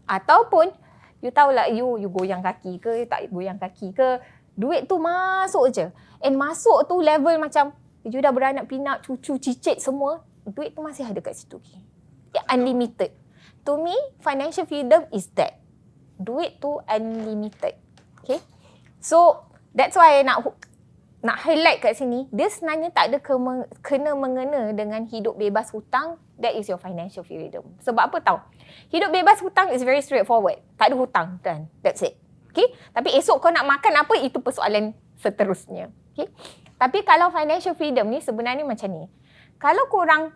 Ataupun, you tahulah you goyang kaki ke, tak goyang kaki ke. Duit tu masuk je. And masuk tu level macam, you dah beranak pinak, cucu, cicit semua. Duit tu masih ada kat situ. Unlimited. To me, financial freedom is that. Duit tu unlimited. Okay? So, that's why I nak highlight kat sini, dia sebenarnya tak ada kena mengena dengan hidup bebas hutang. That is your financial freedom. Sebab apa tahu? Hidup bebas hutang is very straightforward. Tak ada hutang dan that's it. Okay? Tapi esok kau nak makan apa, itu persoalan seterusnya. Okay? Tapi kalau financial freedom ni sebenarnya macam ni. Kalau korang,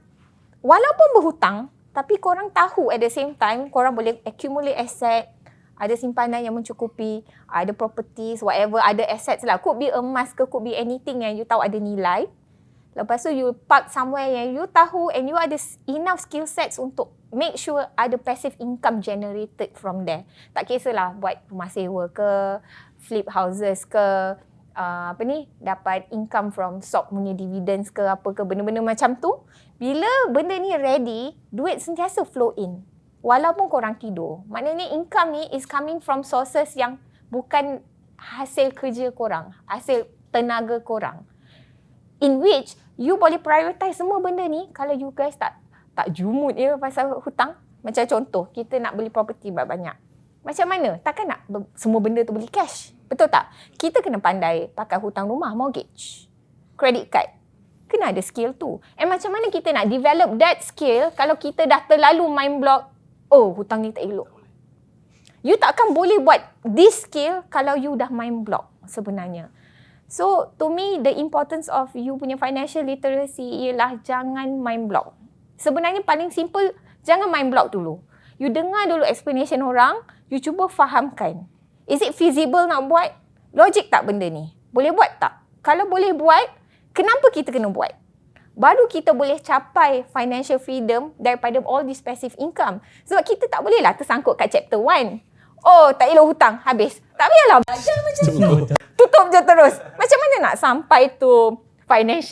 walaupun berhutang, tapi korang tahu at the same time, korang boleh accumulate asset, ada simpanan yang mencukupi, ada properties, whatever, ada assets lah. Could be emas ke, could be anything yang you tahu ada nilai. Lepas tu you park somewhere yang you tahu and you ada enough skill sets untuk make sure ada passive income generated from there. Tak kisahlah buat rumah sewa ke, flip houses ke, dapat income from stock punya dividends ke apa ke, benda-benda macam tu. Bila benda ni ready, duit sentiasa flow in. Walaupun korang tidur. Maknanya income ni is coming from sources yang bukan hasil kerja korang, hasil tenaga korang. In which you boleh prioritize semua benda ni kalau you guys tak jumut pasal hutang. Macam contoh, kita nak beli property banyak. Macam mana? Takkan nak semua benda tu beli cash. Betul tak? Kita kena pandai pakai hutang rumah, mortgage, credit card. Kena ada skill tu. Macam mana kita nak develop that skill kalau kita dah terlalu mind block, oh hutang ni tak elok. You takkan boleh buat this skill kalau you dah mind block sebenarnya. So to me, the importance of you punya financial literacy ialah jangan mind block. Sebenarnya paling simple, jangan mind block dulu. You dengar dulu explanation orang, you cuba fahamkan. Is it feasible nak buat? Logik tak benda ni? Boleh buat tak? Kalau boleh buat, kenapa kita kena buat? Baru kita boleh capai financial freedom daripada all this passive income. Sebab kita tak bolehlah tersangkut kat chapter 1. Oh, tak elok hutang, habis. Tak payahlah belajar macam tu. Tutup je terus. Macam mana nak sampai tu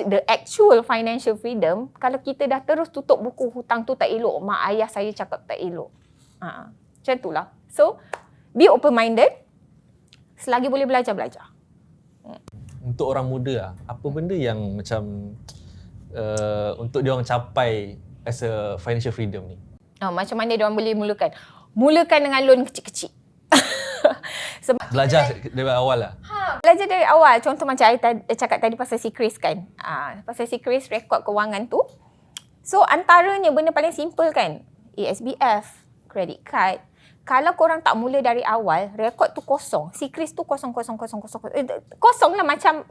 the actual financial freedom kalau kita dah terus tutup buku hutang tu tak elok, mak ayah saya cakap tak elok. Macam itulah. So, be open-minded. Selagi boleh belajar. Untuk orang muda, apa benda yang macam untuk dia orang capai as a financial freedom ni? Macam mana dia orang boleh mulakan? Mulakan dengan loan kecil-kecil. Sebab Belajar dari awal lah. Belajar dari awal. Contoh macam I cakap tadi pasal Secret kan. Pasal Secret rekod kewangan tu. So antaranya benda paling simple kan. ASBF, credit card. Kalau korang tak mula dari awal, rekod tu kosong. Secret tu kosong. Kosong lah macam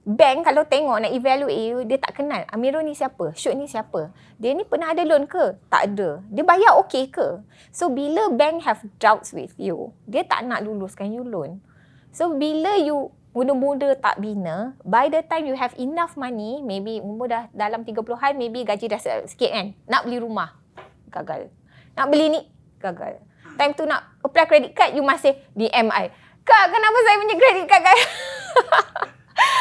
bank kalau tengok nak evaluate, dia tak kenal. Amirul ni siapa? Syuk ni siapa? Dia ni pernah ada loan ke? Tak ada. Dia bayar okey ke? So bila bank have doubts with you, dia tak nak luluskan you loan. So bila you muda-muda tak bina, by the time you have enough money, maybe umur dah dalam 30-an, maybe gaji dah sikit kan, nak beli rumah, gagal. Nak beli ni, gagal. Time tu nak apply credit card, you masih DM I. Kak, kenapa saya punya credit card gagal?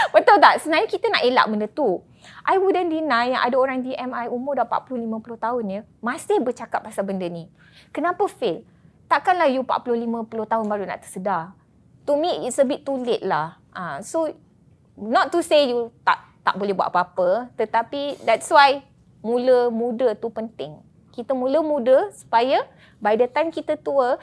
Betul tak? Sebenarnya kita nak elak benda tu. I wouldn't deny yang ada orang DM I umur dah 40-50 tahun ya, masih bercakap pasal benda ni. Kenapa fail? Takkanlah you 40-50 tahun baru nak tersedar. To me, it's a bit too late lah. So, not to say you tak boleh buat apa-apa, tetapi that's why mula muda tu penting. Kita mula muda supaya by the time kita tua,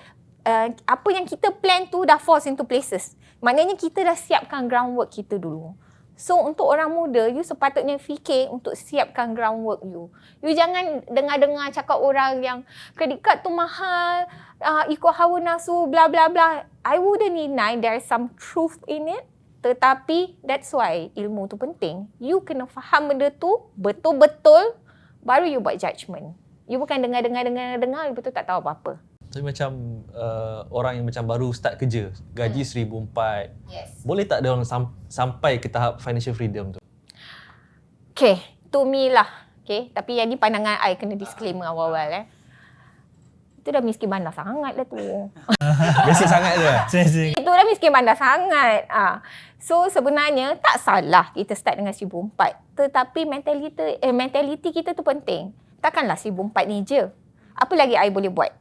apa yang kita plan tu dah falls into places. Maknanya kita dah siapkan groundwork kita dulu. So untuk orang muda, you sepatutnya fikir untuk siapkan groundwork you. You jangan dengar-dengar cakap orang yang credit card tu mahal, ikut hawa nafsu, bla bla bla. I wouldn't deny there is some truth in it. Tetapi that's why ilmu tu penting. You kena faham benda tu betul-betul, baru you buat judgement. You bukan dengar, you betul tak tahu apa-apa. Tapi macam orang yang macam baru start kerja, gaji RM1,400. Yes. Boleh tak dia orang sampai ke tahap financial freedom tu? Okay, to me lah. Okay, tapi yang ni pandangan I, kena disclaimer awal-awal Itu dah miskin bandar sangat lah tu. Basic sangat je. Itu dah miskin bandar sangat. So sebenarnya tak salah kita start dengan RM1,400. Tetapi mentality kita tu penting. Takkanlah RM1,400 ni je. Apa lagi I boleh buat?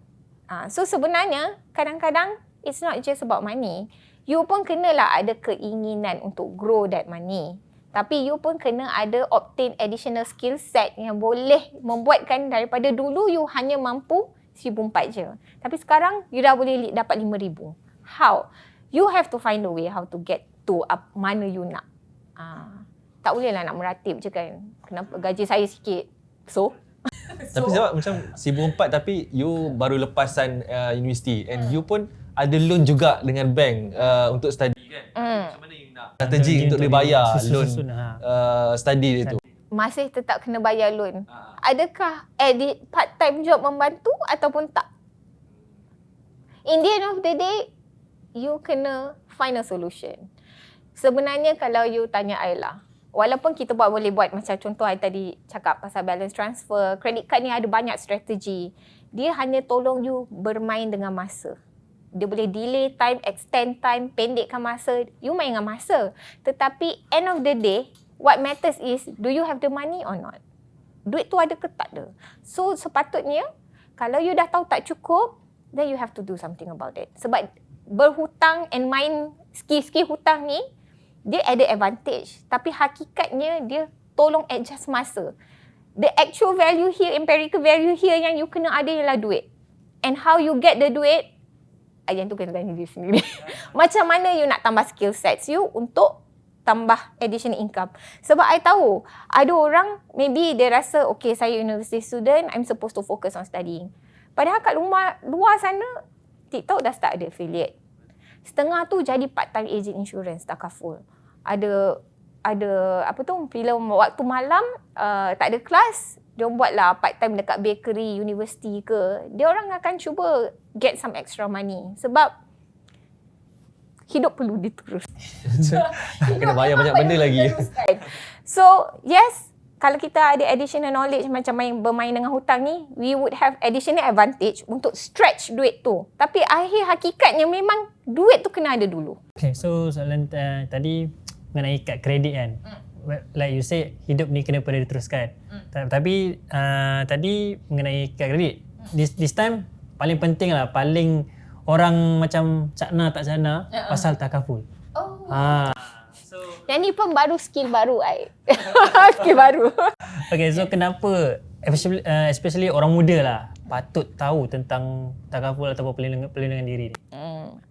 So sebenarnya kadang-kadang it's not just about money. You pun kenalah ada keinginan untuk grow that money. Tapi you pun kena ada obtain additional skill set yang boleh membuatkan daripada dulu you hanya mampu RM1,400 je. Tapi sekarang you dah boleh dapat RM5,000. How? You have to find a way how to get to mana you nak. Tak bolehlah nak meratip je kan. Kenapa gaji saya sikit? So tapi sebab macam RM1,400 tapi you baru lepasan universiti and you pun ada loan juga dengan bank untuk study kan. Macam mana you nak strategi untuk dia bayar loan study dia tu? Masih tetap kena bayar loan. Adakah edit part-time job membantu ataupun tak? In the end of the day, you kena find a solution. Sebenarnya kalau you tanya I lah, walaupun kita boleh buat macam contoh I tadi cakap pasal balance transfer, credit card ni ada banyak strategi. Dia hanya tolong you bermain dengan masa. Dia boleh delay time, extend time, pendekkan masa. You main dengan masa. Tetapi end of the day, what matters is, do you have the money or not? Duit tu ada ke tak ada? So sepatutnya, kalau you dah tahu tak cukup, then you have to do something about it. Sebab berhutang and main skill-skill hutang ni, dia ada advantage. Tapi hakikatnya, dia tolong adjust masa. The actual value here, empirical value here yang you kena ada ialah duit. And how you get the duit, yang tu kena tanya diri sendiri. Macam mana you nak tambah skill sets you untuk tambah additional income. Sebab I tahu, ada orang maybe dia rasa, okay, saya university student, I'm supposed to focus on studying. Padahal kat luar sana, TikTok dah start ada affiliate. Setengah tu jadi part-time agent insurance, takaful. Ada apa tu, bila waktu malam tak ada kelas, dia buatlah part-time dekat bakery, university ke. Dia orang akan cuba get some extra money. Sebab hidup perlu diterus. Kena bayar banyak benda lagi. So, yes, kalau kita ada additional knowledge macam bermain dengan hutang ni, we would have additional advantage untuk stretch duit tu. Tapi akhir hakikatnya memang duit tu kena ada dulu. Okay, so soalan tadi mengenai kad kredit kan. Like you said, hidup ni kena pada diteruskan. Tapi tadi mengenai kad kredit, this time paling penting lah, paling orang macam cakna tak cakna pasal takaful. So, yang ni pun baru skill baru skill baru. Okay, so kenapa especially orang muda lah patut tahu tentang takaful ataupun perlindungan diri ni?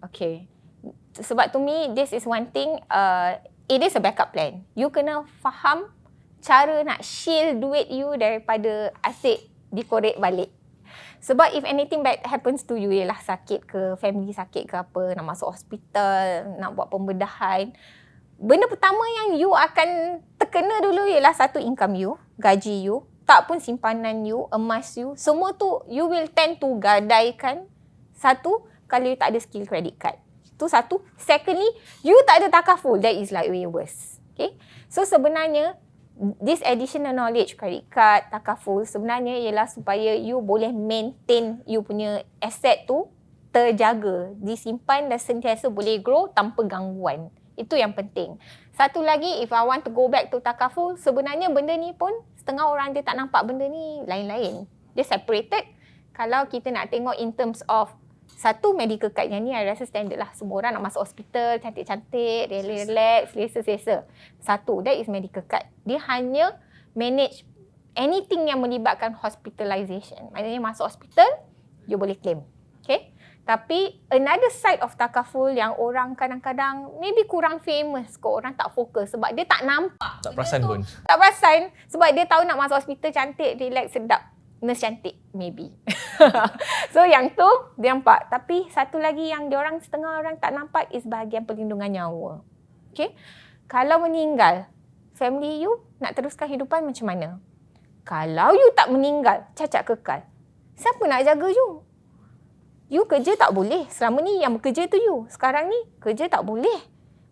Okay. Sebab to me, this is one thing, it is a backup plan. You kena faham cara nak shield duit you daripada asyik dikorek balik. Sebab if anything bad happens to you, ialah sakit ke, family sakit ke apa, nak masuk hospital, nak buat pembedahan, benda pertama yang you akan terkena dulu ialah satu, income you, gaji you, tak pun simpanan you, emas you, semua tu you will tend to gadaikan. Satu, kalau you tak ada skill credit card. Tu satu. Secondly, you tak ada takaful. That is like way worse. Okay. So sebenarnya, this additional knowledge, credit card, takaful, sebenarnya ialah supaya you boleh maintain you punya asset tu terjaga, disimpan dan sentiasa boleh grow tanpa gangguan. Itu yang penting. Satu lagi, if I want to go back to takaful, sebenarnya benda ni pun setengah orang dia tak nampak benda ni lain-lain. Dia separated. Kalau kita nak tengok in terms of satu, medical card yang ni I rasa standard lah. Semua orang nak masuk hospital, cantik-cantik, relax, selesa-selesa. Satu, that is medical card. Dia hanya manage anything yang melibatkan hospitalization. Maknanya masuk hospital, you boleh claim. Okay? Tapi another side of takaful yang orang kadang-kadang maybe kurang famous kot, orang tak fokus sebab dia tak nampak. Tak perasan pun. Tak perasan sebab dia tahu nak masuk hospital cantik, relax, sedap. Nurse cantik, maybe. So yang tu dia nampak. Tapi satu lagi yang diorang setengah orang tak nampak is bahagian perlindungan nyawa. Okay? Kalau meninggal, family you nak teruskan hidupan macam mana? Kalau you tak meninggal, cacat kekal, siapa nak jaga you? You kerja tak boleh. Selama ni yang bekerja tu you. Sekarang ni kerja tak boleh.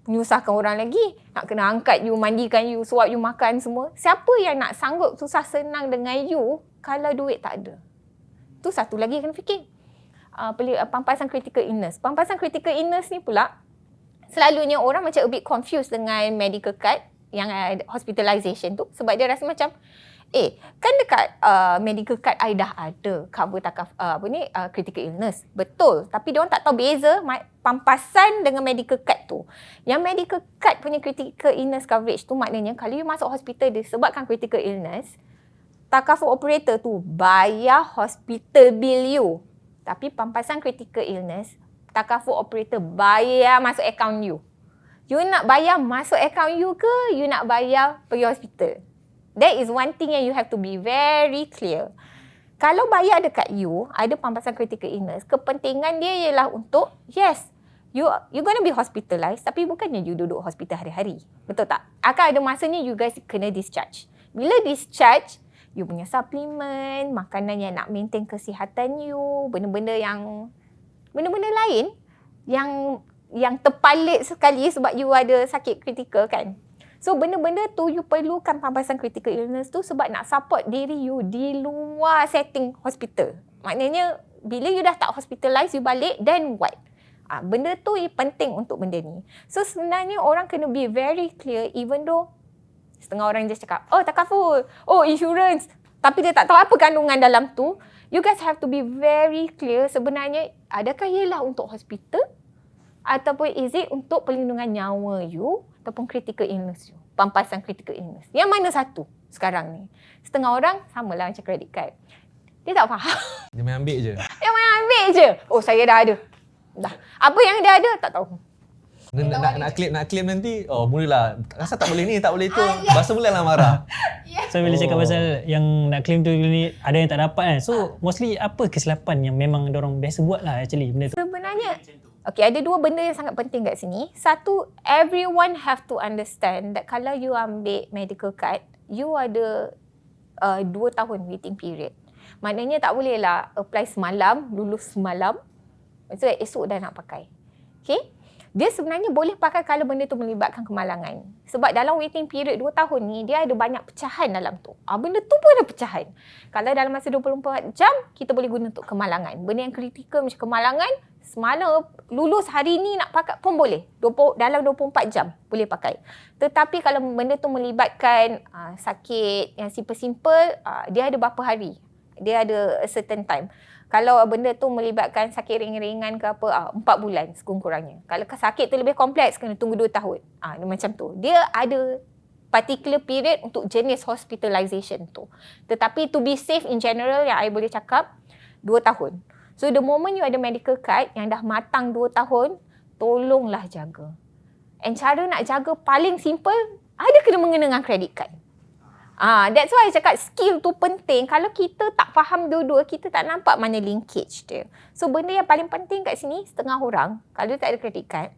Menyusahkan orang lagi. Nak kena angkat you, mandikan you, suap you makan semua. Siapa yang nak sanggup susah senang dengan you kalau duit tak ada? Tu satu lagi kena fikir. Pampasan critical illness. Pampasan critical illness ni pula, selalunya orang macam a bit confused dengan medical card yang hospitalization tu. Sebab dia rasa macam, kan dekat medical card I dah ada cover critical illness. Betul. Tapi diorang tak tahu beza pampasan dengan medical card tu. Yang medical card punya critical illness coverage tu maknanya kalau you masuk hospital disebabkan critical illness, takaful operator tu bayar hospital bill you. Tapi pampasan critical illness, takaful operator bayar masuk account you. You nak bayar masuk account you ke you nak bayar pergi hospital? That is one thing yang you have to be very clear. Kalau bayar dekat you, ada pampasan critical illness, kepentingan dia ialah untuk, yes, you gonna be hospitalized, tapi bukannya you duduk hospital hari-hari. Betul tak? Akan ada masanya you guys kena discharge. Bila discharge, you punya suplemen, makanan yang nak maintain kesihatan you, benda-benda lain yang terpalit sekali sebab you ada sakit kritikal kan. So benda-benda tu you perlukan pampasan critical illness tu sebab nak support diri you di luar setting hospital. Maknanya bila you dah tak hospitalized, you balik, then what? Benda tu penting untuk benda ni. So sebenarnya orang kena be very clear, even though setengah orang just cakap, oh takaful, oh insurance, tapi dia tak tahu apa kandungan dalam tu. You guys have to be very clear sebenarnya adakah ialah untuk hospital ataupun is it untuk perlindungan nyawa you ataupun critical illness you, pampasan critical illness. Yang mana satu sekarang ni? Setengah orang samalah macam credit card. Dia tak faham. Dia main ambil je. Dia main ambil je. Oh saya dah ada. Dah. Apa yang dia ada tak tahu. Nak claim nanti, oh mulalah. Rasa tak boleh ni, tak boleh tu. Lepas tu mulalah marah. So bila cakap pasal yang nak claim tu ni ada yang tak dapat kan. So mostly apa kesilapan yang memang diorang biasa buat lah actually benda tu? Sebenarnya, ada dua benda yang sangat penting kat sini. Satu, everyone have to understand that kalau you ambil medical card, you ada 2 tahun waiting period. Maknanya tak boleh lah apply semalam, lulus semalam. So esok dah nak pakai. Okay? Dia sebenarnya boleh pakai kalau benda tu melibatkan kemalangan. Sebab dalam waiting period 2 tahun ni, dia ada banyak pecahan dalam tu. Benda tu pun ada pecahan. Kalau dalam masa 24 jam, kita boleh guna untuk kemalangan. Benda yang kritikal macam kemalangan, semalam lulus hari ni nak pakai pun boleh. Dalam 24 jam boleh pakai. Tetapi kalau benda tu melibatkan sakit yang simple-simple, dia ada berapa hari. Dia ada a certain time. Kalau benda tu melibatkan sakit ringan-ringan ke apa, 4 bulan sekurang-kurangnya. Kalau sakit tu lebih kompleks, kena tunggu 2 tahun. Dia macam tu. Dia ada particular period untuk jenis hospitalization tu. Tetapi to be safe in general yang I boleh cakap, 2 tahun. So the moment you ada medical card yang dah matang 2 tahun, tolonglah jaga. And cara nak jaga paling simple, ada kena mengena dengan credit card. That's why I cakap skill tu penting. Kalau kita tak faham dua-dua, kita tak nampak mana linkage dia. So benda yang paling penting kat sini, setengah orang, kalau dia tak ada credit card,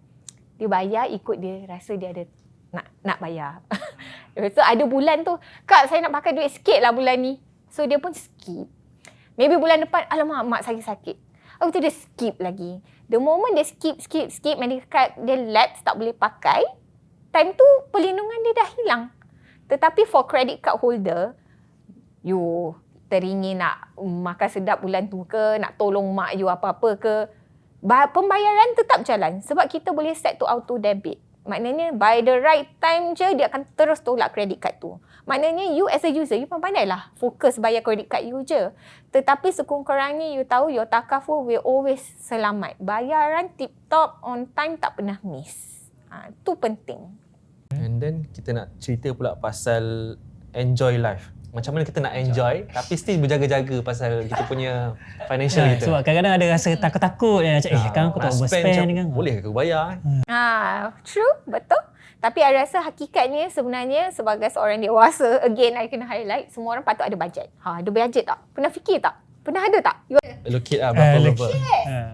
dia bayar ikut dia rasa dia ada nak bayar. So ada bulan tu, Kak saya nak pakai duit sikit lah bulan ni. So dia pun skip. Maybe bulan depan, alamak mak saya sakit. Tu dia skip lagi. The moment dia skip, medical card dia lapse, tak boleh pakai, time tu perlindungan dia dah hilang. Tetapi for credit card holder, you teringin nak makan sedap bulan tu ke, nak tolong mak you apa-apa ke, pembayaran tetap jalan sebab kita boleh set to auto debit. Maknanya by the right time je dia akan terus tolak credit card tu. Maknanya you as a user, you pandai lah fokus bayar credit card you je. Tetapi sekurang-kurangnya you tahu your takaful will always selamat. Bayaran tip-top, on time, tak pernah miss. Tu penting. And then kita nak cerita pula pasal enjoy life. Macam mana kita nak enjoy tapi still berjaga-jaga pasal kita punya financial kita. Sebab kadang-kadang ada rasa takut-takut kan aku tak overspend kan. Boleh ke aku bayar? True, betul. Tapi I rasa hakikatnya sebenarnya sebagai seorang dewasa, again I kena highlight, semua orang patut ada budget. Ada budget tak? Pernah fikir tak? Pernah ada tak? Allocate berapa-berapa.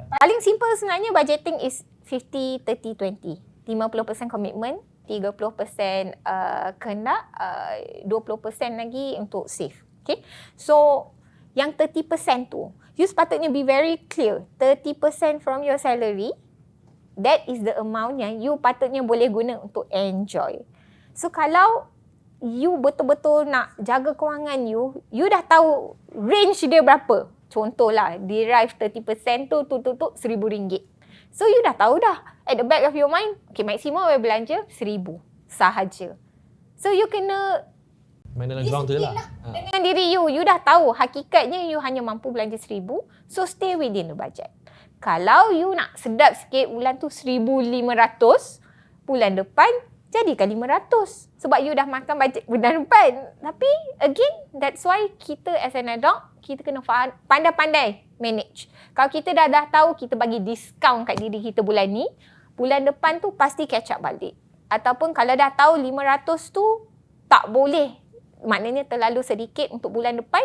Paling simple sebenarnya budgeting is 50-30-20. 50% commitment, 30% kehendak, 20% lagi untuk save. Okay? So, yang 30% tu, you sepatutnya be very clear. 30% from your salary, that is the amount yang you patutnya boleh guna untuk enjoy. So, kalau you betul-betul nak jaga kewangan you dah tahu range dia berapa. Contohlah, derive 30% tu RM1,000. So you dah tahu dah. At the back of your mind, okay, maksimum I belanja RM1,000 sahaja. So you kena main dalam jurang tu je lah. Dengan diri you dah tahu hakikatnya you hanya mampu belanja RM1,000. So stay within the budget. Kalau you nak sedap sikit bulan tu RM1,500, bulan depan jadikan RM500. Sebab you dah makan budget bulan depan. Tapi again, that's why kita as an adult, kita kena pandai-pandai manage. Kalau kita dah tahu kita bagi diskaun kat diri kita bulan ni, bulan depan tu pasti catch up balik. Ataupun kalau dah tahu 500 tu tak boleh, maknanya terlalu sedikit untuk bulan depan,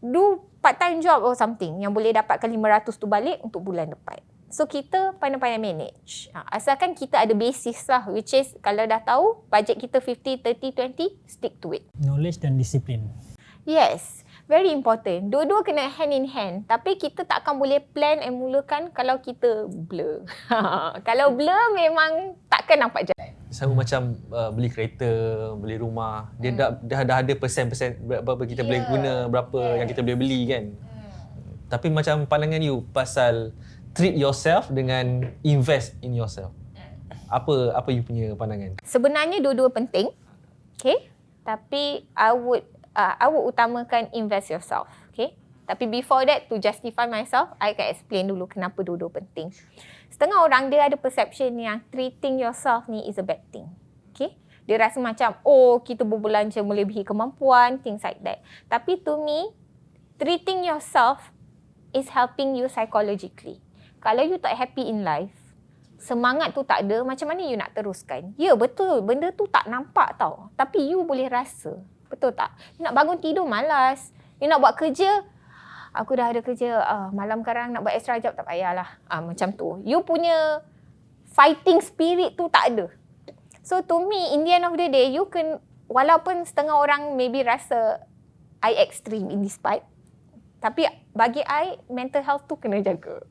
do part-time job or something yang boleh dapatkan 500 tu balik untuk bulan depan. So kita pandai-pandai manage. Asalkan kita ada basis lah, which is kalau dah tahu budget kita 50-30-20, stick to it. Knowledge dan disiplin. Yes. Very important. Dua-dua kena hand in hand. Tapi kita tak akan boleh plan and mulakan kalau kita blur. Kalau blur memang takkan nampak jalan. Sama macam beli kereta, beli rumah. Dia dah ada persen-persen berapa kita boleh guna, berapa yang kita boleh beli kan. Tapi macam pandangan you pasal treat yourself dengan invest in yourself? Apa you punya pandangan? Sebenarnya dua-dua penting. Okay. Tapi I would utamakan invest yourself. Okay. Tapi before that, to justify myself, I akan explain dulu kenapa dua-dua penting. Setengah orang dia ada perception yang treating yourself ni is a bad thing. Okay. Dia rasa macam, oh kita berbelanja melebihi kemampuan, things like that. Tapi to me, treating yourself is helping you psychologically. Kalau you tak happy in life, semangat tu tak ada, macam mana you nak teruskan? Ya betul, benda tu tak nampak tau. Tapi you boleh rasa. Betul tak? You nak bangun tidur malas. You nak buat kerja, aku dah ada kerja, malam sekarang nak buat extra job, tak payahlah. Macam tu. You punya fighting spirit tu tak ada. So to me, in the end of the day, you can, walaupun setengah orang maybe rasa I extreme in this part, tapi bagi I, mental health tu kena jaga.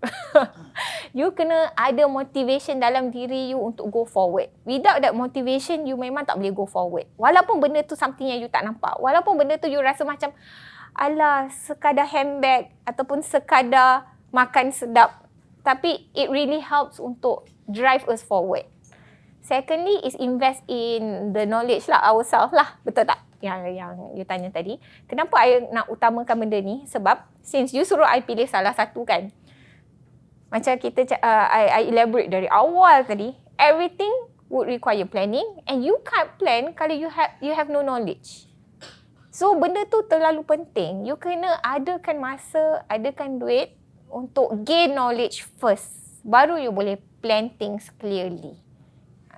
You kena ada motivation dalam diri you untuk go forward. Without that motivation, you memang tak boleh go forward. Walaupun benda tu something yang you tak nampak. Walaupun benda tu you rasa macam, alah, sekadar handbag ataupun sekadar makan sedap. Tapi it really helps untuk drive us forward. Secondly is invest in the knowledge lah, ourselves lah. Betul tak? Yang you tanya tadi. Kenapa I nak utamakan benda ni? Sebab since you suruh I pilih salah satu kan. Macam kita, I elaborate dari awal tadi. Everything would require planning and you can't plan kalau you have no knowledge. So benda tu terlalu penting. You kena adakan masa, adakan duit untuk gain knowledge first. Baru you boleh plan things clearly.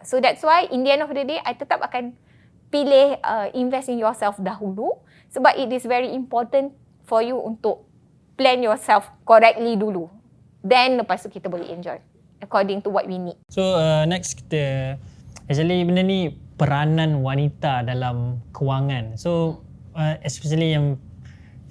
So that's why in the end of the day, I tetap akan pilih invest in yourself dahulu. Sebab it is very important for you untuk plan yourself correctly dulu. Then lepas tu kita boleh enjoy according to what we need. So next kita, actually benda ni peranan wanita dalam kewangan. So especially yang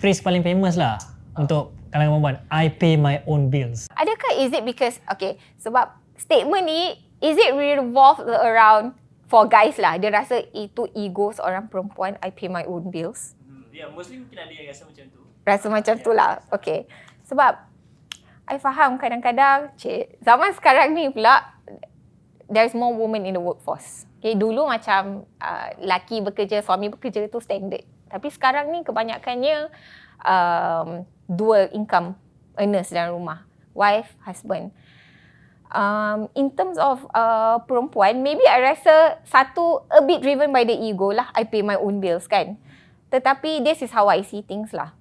phrase paling famous lah untuk kalangan perempuan, I pay my own bills. Adakah is it because, okay, sebab statement ni, is it revolved around for guys lah, dia rasa itu ego seorang perempuan, I pay my own bills. Ya, mostly mungkin ada yang rasa macam tu. Rasa macam tu lah, okay. Sebab I faham kadang-kadang, zaman sekarang ni pula, there's more women in the workforce. Okay, dulu macam laki bekerja, suami bekerja tu standard. Tapi sekarang ni kebanyakannya dual income earners dalam rumah. Wife, husband. In terms of perempuan, maybe I rasa satu a bit driven by the ego lah. I pay my own bills kan. Tetapi this is how I see things lah.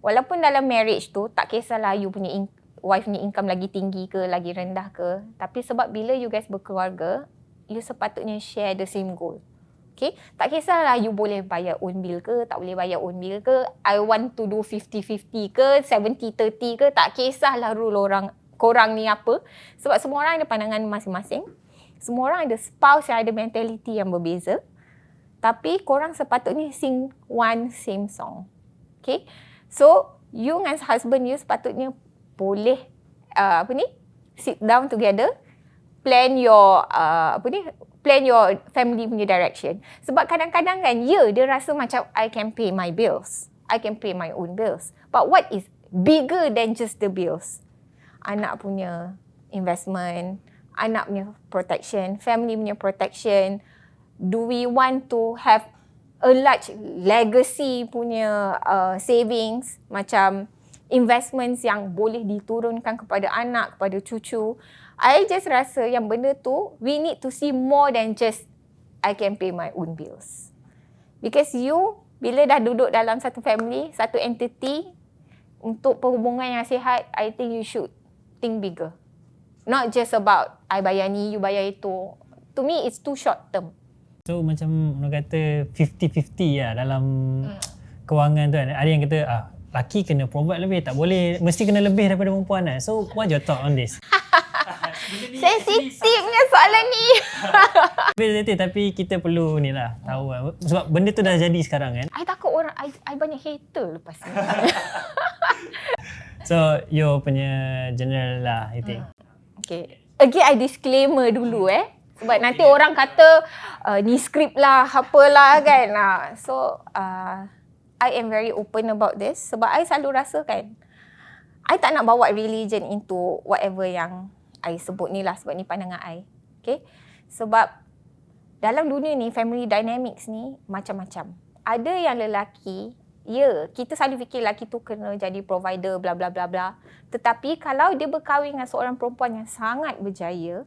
Walaupun dalam marriage tu, tak kisahlah you punya wife ni income lagi tinggi ke, lagi rendah ke. Tapi sebab bila you guys berkeluarga, you sepatutnya share the same goal. Okay? Tak kisahlah you boleh bayar own bill ke, tak boleh bayar own bill ke, I want to do 50-50 ke, 70-30 ke, tak kisahlah rule korang ni apa. Sebab semua orang ada pandangan masing-masing. Semua orang ada spouse yang ada mentality yang berbeza. Tapi korang sepatutnya sing one same song. Okay? So, you dengan husband you sepatutnya boleh sit down together, plan your plan your family punya direction. Sebab kadang-kadang kan, dia rasa macam I can pay my bills. I can pay my own bills. But what is bigger than just the bills? Anak punya investment, anak punya protection, family punya protection. Do we want to have a large legacy punya savings, macam investments yang boleh diturunkan kepada anak, kepada cucu. I just rasa yang benda tu, we need to see more than just I can pay my own bills. Because you, bila dah duduk dalam satu family, satu entity, untuk perhubungan yang sihat, I think you should think bigger. Not just about I bayar ni, you bayar itu. To me, it's too short term. So macam orang kata 50-50 lah dalam kewangan tu kan. Ada yang kata laki kena provide lebih, tak boleh, mesti kena lebih daripada perempuan kan. So what your thought on this? Sensitifnya soalan ni. Tapi kita perlu ni lah tahu lah. Sebab benda tu dah jadi sekarang kan. I takut orang, I banyak hater lepas ni. So you punya general lah I think. Okay. Again, I disclaimer dulu sebab nanti orang kata ni skrip lah, apalah kan. So I am very open about this. Sebab I selalu rasa kan, I tak nak bawa religion into whatever yang I sebut ni lah, sebab ni pandangan I. Okay? Sebab dalam dunia ni, family dynamics ni macam-macam. Ada yang lelaki, kita selalu fikir lelaki tu kena jadi provider, bla bla bla bla. Tetapi kalau dia berkahwin dengan seorang perempuan yang sangat berjaya,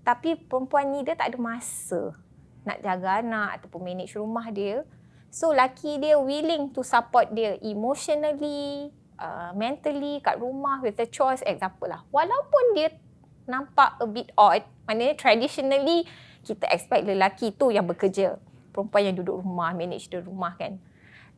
tapi perempuan ni dia tak ada masa nak jaga anak ataupun manage rumah dia. So laki dia willing to support dia emotionally, mentally kat rumah with the chores, example lah. Walaupun dia nampak a bit odd, maknanya traditionally kita expect lelaki tu yang bekerja, perempuan yang duduk rumah, manage the rumah kan.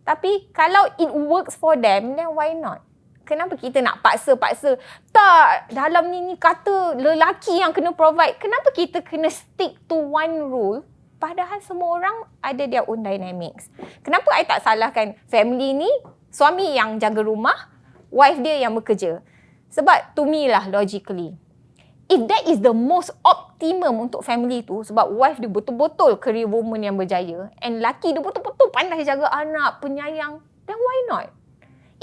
Tapi kalau it works for them, then why not? Kenapa kita nak paksa-paksa? Tak, dalam ni kata lelaki yang kena provide. Kenapa kita kena stick to one rule? Padahal semua orang ada their own dynamics. Kenapa I tak salahkan family ni, suami yang jaga rumah, wife dia yang bekerja? Sebab to me lah logically, if that is the most optimum untuk family tu, sebab wife dia betul-betul career woman yang berjaya and laki dia betul-betul pandai jaga anak, penyayang, then why not?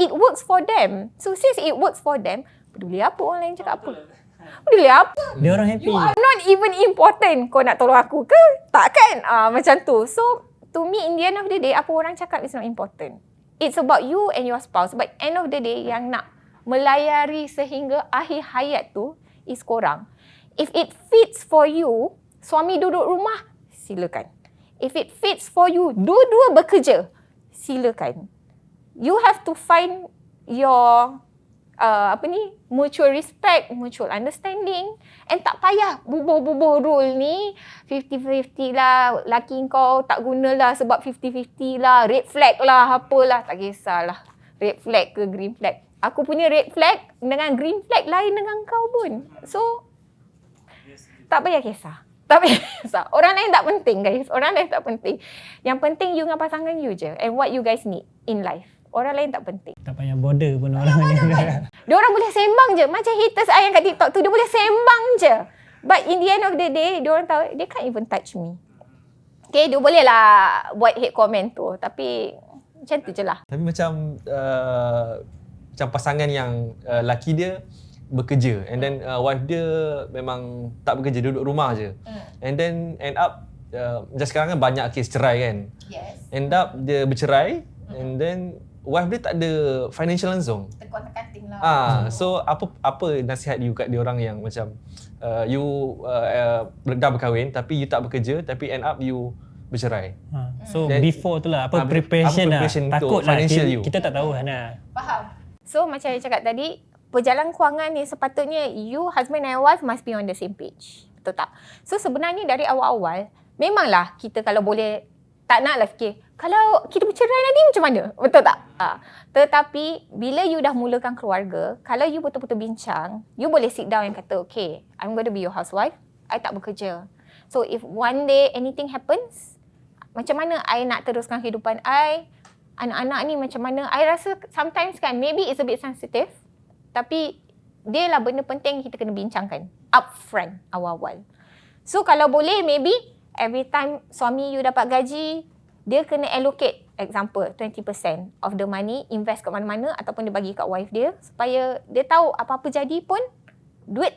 It works for them. So since it works for them, peduli apa orang lain cakap apa? Peduli apa? Dia orang happy. You are not even important. Kau nak tolong aku ke? Tak kan? Macam tu. So to me, in the end of the day, apa orang cakap is not important. It's about you and your spouse. But end of the day, yang nak melayari sehingga akhir hayat tu is korang. If it fits for you, suami duduk rumah, silakan. If it fits for you, dua-dua bekerja, silakan. You have to find your mutual respect, mutual understanding, and tak payah bubuh-bubuh rule ni 50-50 lah, laki kau tak guna lah sebab 50-50 lah, red flag lah, apalah, tak kisahlah red flag ke green flag. Aku punya red flag dengan green flag lain dengan kau pun. So tak payah kisah. Tak payah kisah. Orang lain tak penting guys. Orang lain tak penting. Yang penting you dengan pasangan you je and what you guys need in life. Orang lain tak penting. Tak payah border pun orang ni. Dia orang boleh sembang je. Macam haters I yang kat TikTok tu, dia boleh sembang je. But in the end of the day, dia orang tahu, they can't even touch me. Okay, dia boleh lah buat hate comment tu. Tapi macam tu je lah. Tapi macam pasangan yang laki dia bekerja and then wife dia memang tak bekerja, duduk rumah je. And then end up macam sekarang kan banyak kes cerai kan. Yes. End up dia bercerai and then wife dia tak ada financial langsung. Tekan-tekan lah. So apa nasihat you kat dia orang yang macam you dah berkahwin tapi you tak bekerja tapi end up you bercerai. So then, before tu lah preparation lah. Takut lah kita tak tahu Hana. Faham. So macam saya cakap tadi, perjalanan kewangan ni sepatutnya you husband and wife must be on the same page. Betul tak? So sebenarnya dari awal-awal memanglah kita kalau boleh tak naklah fikir kalau kita bercerai nanti macam mana? Betul tak? Tetapi bila you dah mulakan keluarga, kalau you betul-betul bincang, you boleh sit down and kata, okay, I'm going to be your housewife. I tak bekerja. So if one day anything happens, macam mana I nak teruskan kehidupan I? Anak-anak ni macam mana? I rasa sometimes kan, maybe it's a bit sensitive. Tapi dia lah benda penting kita kena bincangkan upfront awal-awal. So kalau boleh maybe every time suami you dapat gaji, dia kena allocate example 20% of the money invest kat mana-mana ataupun dia bagi kat wife dia supaya dia tahu apa-apa jadi pun duit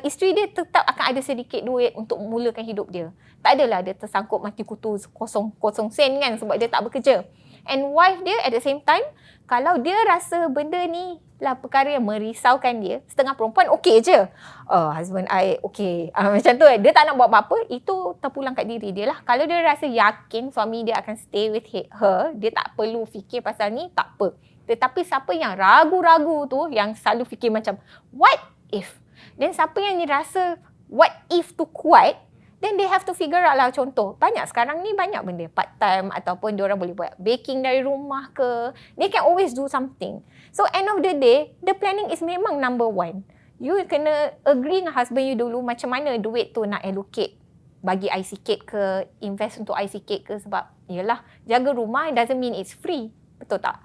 isteri dia tetap akan ada sedikit duit untuk mulakan hidup dia. Tak adalah dia tersangkut mati kutu kosong sen kan sebab dia tak bekerja. And wife dia at the same time, kalau dia rasa benda ni lah perkara yang merisaukan dia, setengah perempuan okey je. Husband I okey. Macam tu dia tak nak buat apa-apa, itu terpulang kat diri dia lah. Kalau dia rasa yakin suami dia akan stay with her, dia tak perlu fikir pasal ni, tak apa. Tetapi siapa yang ragu-ragu tu, yang selalu fikir macam what if? Dan siapa yang rasa what if tu kuat, then they have to figure out lah. Contoh, banyak sekarang ni banyak benda part time ataupun diorang boleh buat baking dari rumah ke. They can always do something. So end of the day, the planning is memang number one. You kena agree dengan husband you dulu macam mana duit tu nak allocate. Bagi I sikit ke, invest untuk I sikit ke, sebab yelah, jaga rumah doesn't mean it's free. Betul tak?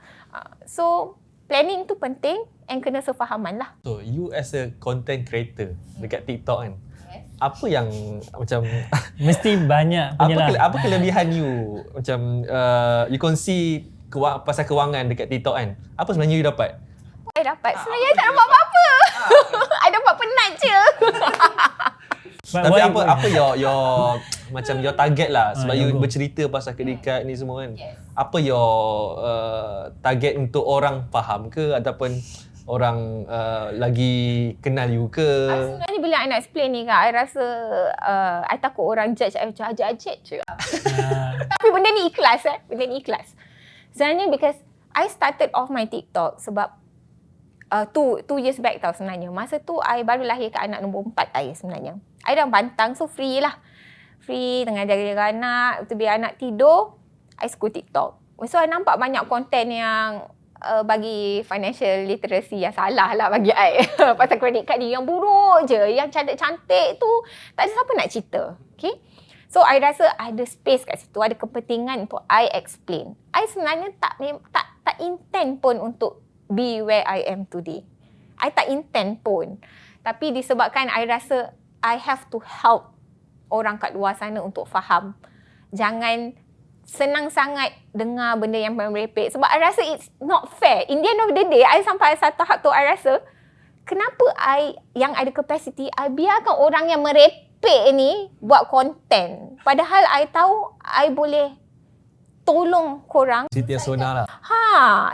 So planning tu penting and kena sefahaman lah. So you as a content creator dekat TikTok kan, apa yang macam mesti banyak punya lah. Apa kelebihan you macam you kongsi pasal kewangan dekat TikTok kan? Apa sebenarnya you dapat? I dapat. Sebenarnya I tak dapat apa-apa. I dapat penat je. Tapi apa your macam your target lah sebab you go. bercerita pasal credit card ni semua kan. Apa your target untuk orang faham ke ataupun orang lagi kenal you ke? Sebenarnya bila I nak explain ni kan, I rasa I takut orang judge I macam ajak-ajak je. Tapi benda ni ikhlas benda ni ikhlas. Sebenarnya because I started off my TikTok sebab 2 years back tau sebenarnya. Masa tu I baru lahirkan anak nombor 4 I sebenarnya. I dah bantang, so free lah. Free tengah jaga anak, bila anak tidur, I scroll TikTok. So I nampak banyak konten yang bagi financial literacy yang salah lah bagi I. Pasal credit card ni yang buruk je, yang cantik-cantik tu tak ada siapa nak cerita. Okay? So I rasa ada space kat situ, ada kepentingan untuk I explain. I sebenarnya tak intend pun untuk be where I am today. I tak intend pun. Tapi disebabkan I rasa I have to help orang kat luar sana untuk faham. Jangan senang sangat dengar benda yang merepek. Sebab I rasa it's not fair. In the end of the day, I sampai satu tahap tu I rasa, kenapa I yang ada capacity, I biarkan orang yang merepek ni buat konten. Padahal I tahu I boleh tolong korang. Cerita yang sebenar lah.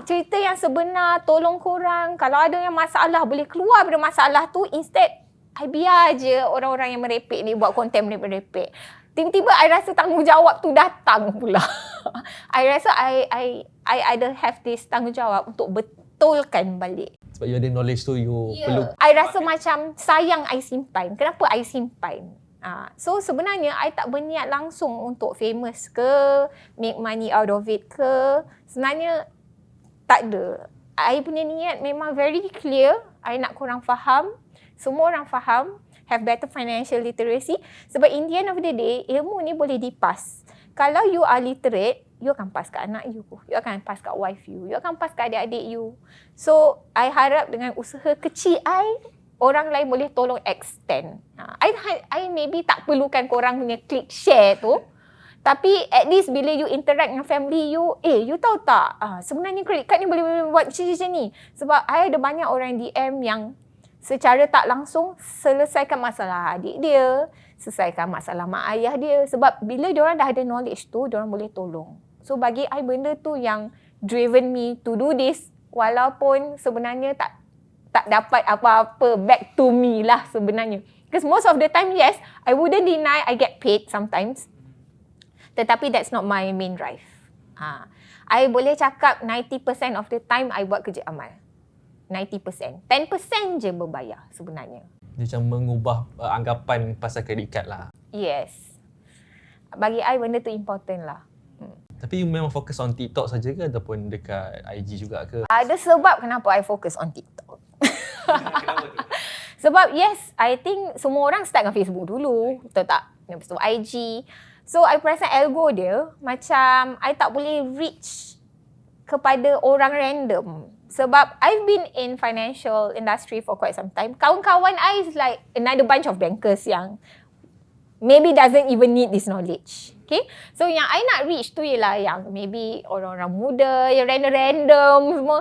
Cerita yang sebenar, tolong korang. Kalau ada yang masalah, boleh keluar dari masalah tu. Instead, I biar je orang-orang yang merepek ni buat konten merepek. Tiba-tiba I rasa tanggungjawab tu datang pula. I rasa I ada have this tanggungjawab untuk betulkan balik. Sebab you ada knowledge tu, you perlu. I rasa macam sayang I simpan. Kenapa I simpan? So sebenarnya I tak berniat langsung untuk famous ke, make money out of it ke. Sebenarnya tak ada. I punya niat memang very clear. I nak korang faham. Semua orang faham, have better financial literacy. Sebab in the end of the day, ilmu ni boleh dipas. Kalau you are literate, you akan pas kat anak you. You akan pas kat wife you. You akan pas kat adik-adik you. So, I harap dengan usaha kecil I, orang lain boleh tolong extend. I maybe tak perlukan korang punya klik share tu. Tapi at least bila you interact dengan family you, you tahu tak, sebenarnya credit card ni boleh buat macam ni. Sebab I ada banyak orang DM yang secara tak langsung selesaikan masalah adik dia, selesaikan masalah mak ayah dia. Sebab bila diorang dah ada knowledge tu, diorang boleh tolong. So bagi I benda tu yang driven me to do this, walaupun sebenarnya tak dapat apa-apa back to me lah sebenarnya. Because most of the time, yes, I wouldn't deny I get paid sometimes. Tetapi that's not my main drive. I boleh cakap 90% of the time I buat kerja amal. 90%. 10% je berbayar sebenarnya. Dia macam mengubah anggapan pasal credit card lah. Yes. Bagi I benda tu important lah. Tapi you memang fokus on TikTok saja ke ataupun dekat IG juga ke? Ada sebab kenapa I fokus on TikTok. Kenapa tu? Sebab yes, I think semua orang start dengan Facebook dulu. Betul tak? Lepas tu IG. So I perasan algo dia macam I tak boleh reach kepada orang random. Sebab I've been in financial industry for quite some time. Kawan-kawan I is like another bunch of bankers yang maybe doesn't even need this knowledge. Okay? So yang I nak reach tu ialah yang maybe orang-orang muda, yang random-random semua.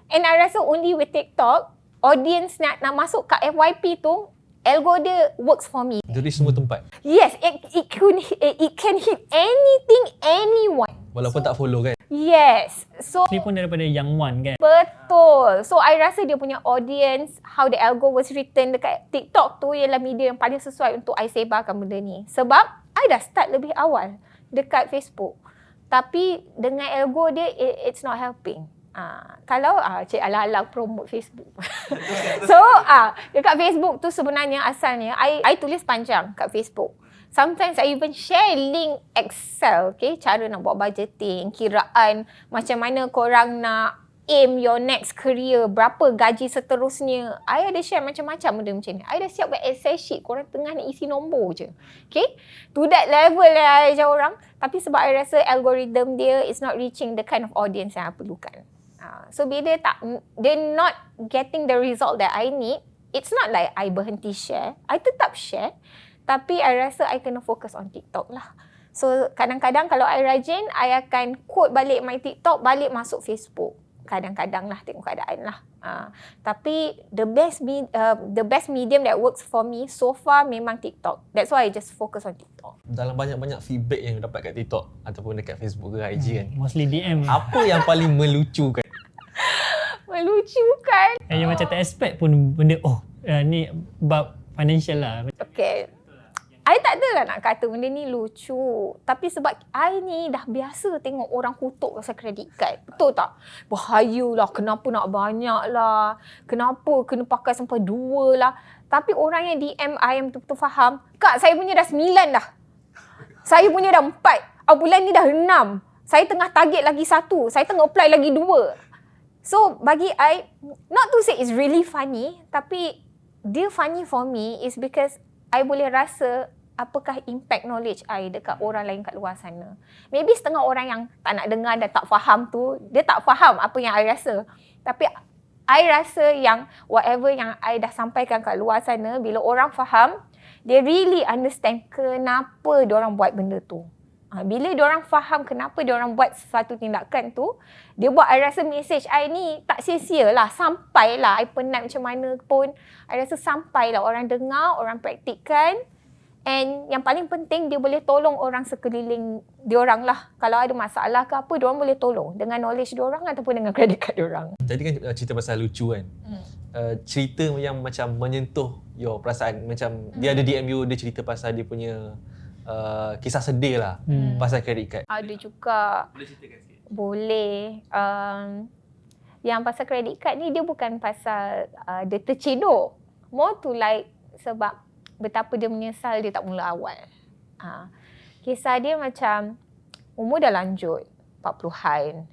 And I rasa only with TikTok, audience nak masuk kat FYP tu, algo dia works for me. Dari semua tempat? Yes, it can hit anything, anyone. Walaupun tak follow kan? Yes. So Ni pun daripada yang one kan. betul. So I rasa dia punya audience, how the algo was written dekat TikTok tu ialah media yang paling sesuai untuk I sebarkan benda ni. Sebab I dah start lebih awal dekat Facebook. Tapi dengan algo dia, it's not helping. Kalau cik ala-ala promote Facebook. So dekat Facebook tu sebenarnya asalnya I tulis panjang kat Facebook. Sometimes I even share link Excel, okay, cara nak buat budgeting, kiraan macam mana korang nak aim your next career, berapa gaji seterusnya. I ada share macam-macam benda macam ni. I dah siap buat Excel sheet, korang tengah nak isi nombor je. Okay, to that level lah I ajar orang. Tapi sebab I rasa algorithm dia is not reaching the kind of audience yang I perlukan. So bila they're not getting the result that I need, it's not like I berhenti share. I tetap share. Tapi I rasa I kena fokus on TikTok lah. So kadang-kadang kalau I rajin, I akan quote balik my TikTok, balik masuk Facebook. kadang-kadang lah tengok keadaan lah. Tapi the best medium that works for me so far memang TikTok. That's why I just focus on TikTok. Dalam banyak-banyak feedback yang dapat kat TikTok ataupun dekat Facebook ke IG kan, Mostly DM. apa yang paling melucukan? Melucukan. Yang macam tak expect pun benda, ni bab financial lah. Okay. I tak adalah nak kata benda ni lucu. Tapi sebab I ni dah biasa tengok orang kutuk pasal kredit kad. Betul tak? Bahaya lah. Kenapa nak banyak lah. Kenapa kena pakai sampai 2 lah. Tapi orang yang DM I yang betul-betul faham. Kak, saya punya dah 9 dah. Saya punya dah 4. Bulan ni dah 6. Saya tengah target lagi 1. Saya tengah apply lagi 2. So bagi I, not to say it's really funny. Tapi dia funny for me is because I boleh rasa apakah impact knowledge I dekat orang lain kat luar sana. Maybe setengah orang yang tak nak dengar dan tak faham tu, dia tak faham apa yang I rasa. Tapi I rasa yang whatever yang I dah sampaikan kat luar sana, bila orang faham, they really understand kenapa diorang buat benda tu. Bila diorang faham kenapa diorang buat sesuatu tindakan tu, dia buat I rasa message I ni tak sia-sia lah. Sampailah. I penat macam mana pun, I rasa sampailah. Orang dengar, orang praktikkan. And yang paling penting, dia boleh tolong orang sekeliling diorang lah. Kalau ada masalah ke apa, diorang boleh tolong dengan knowledge diorang ataupun dengan kredit kad diorang. Tadi kan cerita pasal lucu kan. Cerita yang macam menyentuh your perasaan. Macam dia ada DM you, dia cerita pasal dia punya kisah sedih lah pasal kredit kad. Ada juga. Boleh ceritakan sikit? Boleh. Yang pasal kredit kad ni, dia bukan pasal dia tercedok. More to like sebab betapa dia menyesal dia tak mula awal. Kisah dia macam umur dah lanjut, 40-an.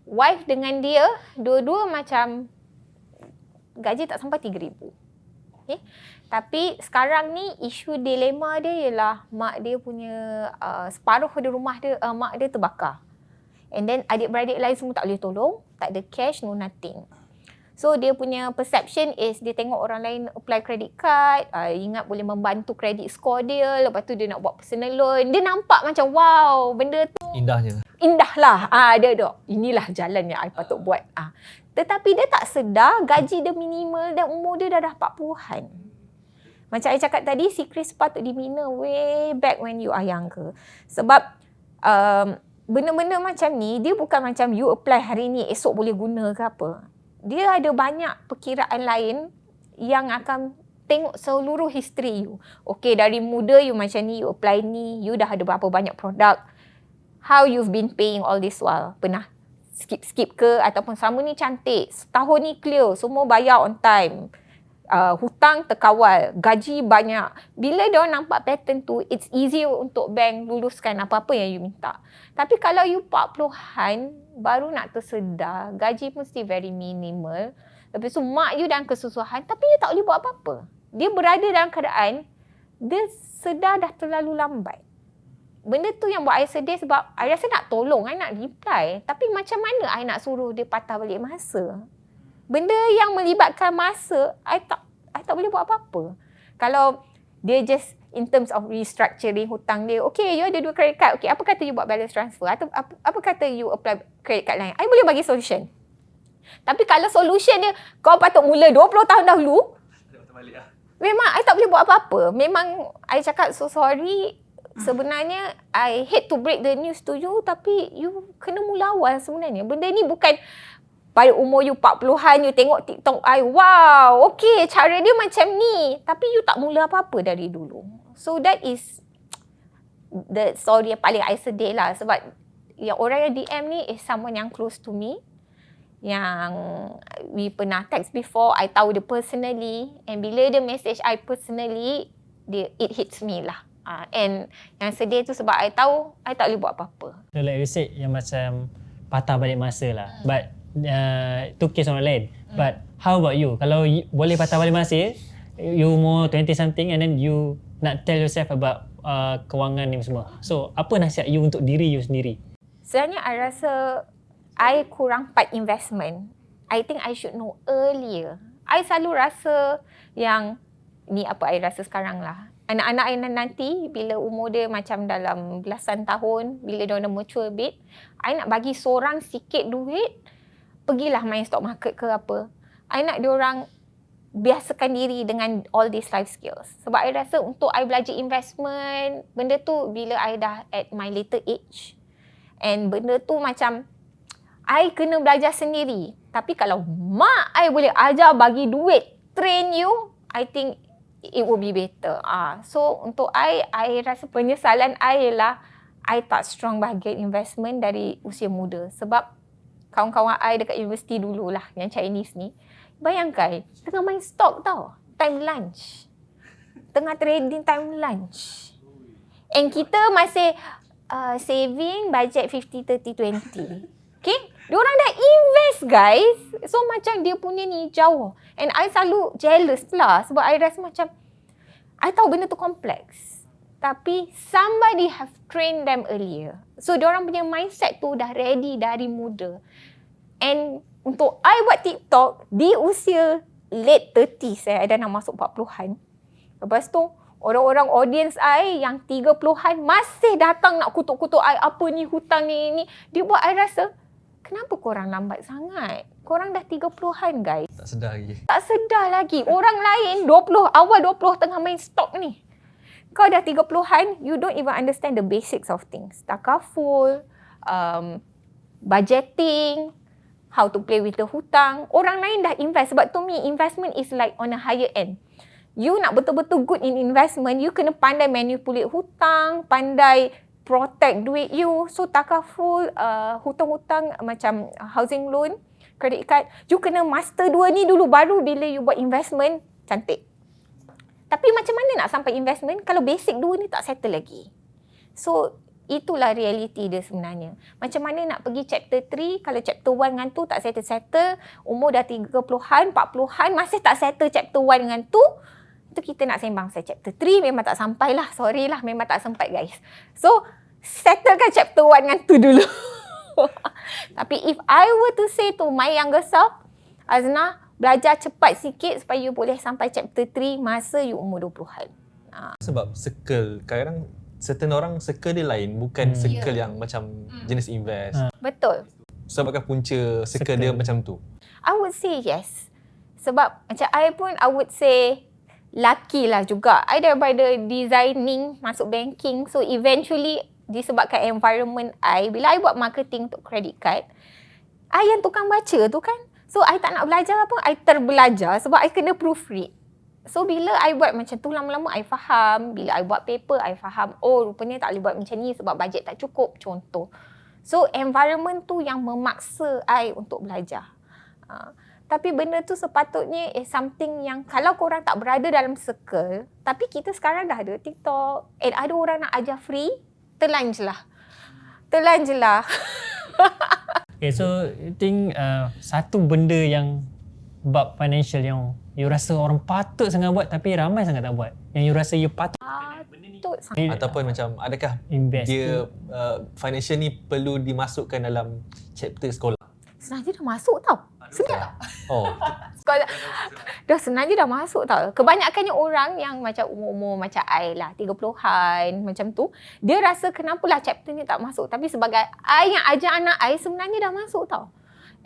Wife dengan dia, dua-dua macam gaji tak sampai 3,000. Okay? Tapi sekarang ni isu dilema dia ialah mak dia punya separuh dari rumah dia, mak dia terbakar. And then adik-beradik lain semua tak boleh tolong, tak ada cash, no nothing. So dia punya perception is dia tengok orang lain apply credit card, ingat boleh membantu credit score dia, lepas tu dia nak buat personal loan. Dia nampak macam wow, benda tu Indahnya. indah lah. Dia inilah jalan yang I patut buat. Tetapi dia tak sedar gaji dia minimal dan umur dia dah 40-an. Macam I cakap tadi, secret patut dibina way back when you are younger. Sebab benda-benda macam ni, dia bukan macam you apply hari ni, esok boleh guna ke apa. Dia ada banyak perkiraan lain yang akan tengok seluruh history you. Okay, dari muda you macam ni, you apply ni, you dah ada berapa banyak produk. How you've been paying all this while. Pernah skip ke ataupun sama ni cantik, setahun ni clear, semua bayar on time. Hutang terkawal, gaji banyak. Bila dia nampak pattern tu, it's easier untuk bank luluskan apa-apa yang you minta. Tapi kalau you 40-an, baru nak tersedar, gaji mesti very minimal. Lepas tu mak you dalam kesusahan, tapi you tak boleh buat apa-apa. Dia berada dalam keadaan, dia sedar dah terlalu lambat. Benda tu yang buat I sedih sebab I rasa nak tolong, I nak reply. Tapi macam mana I nak suruh dia patah balik masa? Benda yang melibatkan masa, I tak boleh buat apa-apa. Kalau dia just in terms of restructuring hutang dia, okay, you ada 2 credit card, okay, apa kata you buat balance transfer? Atau apa kata you apply credit card lain? I boleh bagi solution. Tapi kalau solution dia, kau patut mula 20 tahun dahulu, memang I tak boleh buat apa-apa. Memang I cakap so sorry. Sebenarnya I hate to break the news to you, tapi you kena mula awal sebenarnya. Benda ni bukan pada umur you 40-an, you tengok TikTok I, wow, okay, cara dia macam ni. Tapi you tak mula apa-apa dari dulu. So that is the story yang paling I sedih lah. Sebab yang orang yang DM ni is someone yang close to me. Yang we pernah text before, I tahu dia personally. And bila dia message I personally, it hits me lah. And yang sedih tu sebab I tahu I tak boleh buat apa-apa. So like you said, yang macam patah balik masa lah. But itu case orang lain. But how about you? Kalau you, boleh patah balik masa, you umur 20 something and then you nak tell yourself about kewangan ni semua. So apa nasihat you untuk diri you sendiri? Sebenarnya I rasa I kurang part investment. I think I should know earlier. I selalu rasa yang ni apa I rasa sekarang lah. Anak-anak I nanti bila umur dia macam dalam belasan tahun, bila dia dah mature a bit, I nak bagi seorang sikit duit pergilah main stock market ke apa. I nak diorang biasakan diri dengan all these life skills. Sebab I rasa untuk I belajar investment, benda tu bila I dah at my later age. And benda tu macam I kena belajar sendiri. Tapi kalau mak I boleh ajar bagi duit, train you, I think it will be better. So untuk I rasa penyesalan I ialah I tak strong bahagian investment dari usia muda. Sebab kawan-kawan I dekat universiti dululah, yang Chinese ni, bayangkan, tengah main stok tau, time lunch. Tengah trading time lunch. And kita masih saving budget 50-30-20. Okay? Diorang dah invest guys. So macam dia punya ni jauh. And I selalu jealous lah. Sebab I rasa macam, I tahu benda tu kompleks. Tapi somebody have trained them earlier. So diorang punya mindset tu dah ready dari muda. And untuk I buat TikTok di usia late 30s, I dah nak masuk 40-an. Lepas tu orang-orang audience I yang 30-an masih datang nak kutuk-kutuk I, apa ni hutang ni. Dia buat I rasa, kenapa korang lambat sangat? Korang dah 30-an guys. Tak sedar lagi. Tak sedar lagi. Orang lain 20, awal 20 tengah main stok ni. Kau dah 30-an, you don't even understand the basics of things. Takaful, budgeting, how to play with the hutang. Orang lain dah invest. Sebab to me, investment is like on a higher end. You nak betul-betul good in investment, you kena pandai manipulate hutang, pandai protect duit you. So takaful, hutang-hutang macam housing loan, credit card, you kena master dua ni dulu, baru bila you buat investment, cantik. Tapi macam mana nak sampai investment kalau basic dua ni tak settle lagi? So itulah reality dia sebenarnya. Macam mana nak pergi chapter 3 kalau chapter 1 dengan 2 tak settle, umur dah 30-an, 40-an masih tak settle chapter 1 dengan 2, itu kita nak sembang pasal chapter 3 memang tak sampai lah. Sorry lah, memang tak sempat guys. So settlekan chapter 1 dengan 2 dulu. Tapi if I were to say to my younger self, Azna, belajar cepat sikit supaya you boleh sampai chapter 3 masa you umur 20-an. Sebab circle, kadang-kadang certain orang circle dia lain, bukan circle yang macam jenis invest. Betul. Sebabkan punca circle dia macam tu. I would say yes. Sebab macam I pun, I would say lucky lah juga. I daripada designing masuk banking. So eventually disebabkan environment I, bila I buat marketing untuk credit card, I yang tukang baca tu kan. So I tak nak belajar apa, I terbelajar sebab I kena proofread. So bila I buat macam tu, lama-lama I faham. Bila I buat paper, I faham, oh rupanya tak boleh buat macam ni sebab bajet tak cukup, contoh. So environment tu yang memaksa I untuk belajar. Tapi benda tu sepatutnya something yang kalau korang tak berada dalam circle, tapi kita sekarang dah ada TikTok, and ada orang nak ajar free, telan je lah. Okay, so you think satu benda yang bab financial yang you rasa orang patut sangat buat tapi ramai sangat tak buat, yang you rasa you patut Ataupun macam adakah invest dia financial ni perlu dimasukkan dalam chapter sekolah? Sebenarnya dah masuk tau. Sebenarnya Oh. sekolah dah sebenarnya dah masuk tau. Kebanyakannya orang yang macam umur-umur macam I lah, 30-an macam tu, dia rasa kenapalah chapter ni tak masuk. Tapi sebagai I yang ajar anak I, sebenarnya dah masuk tau.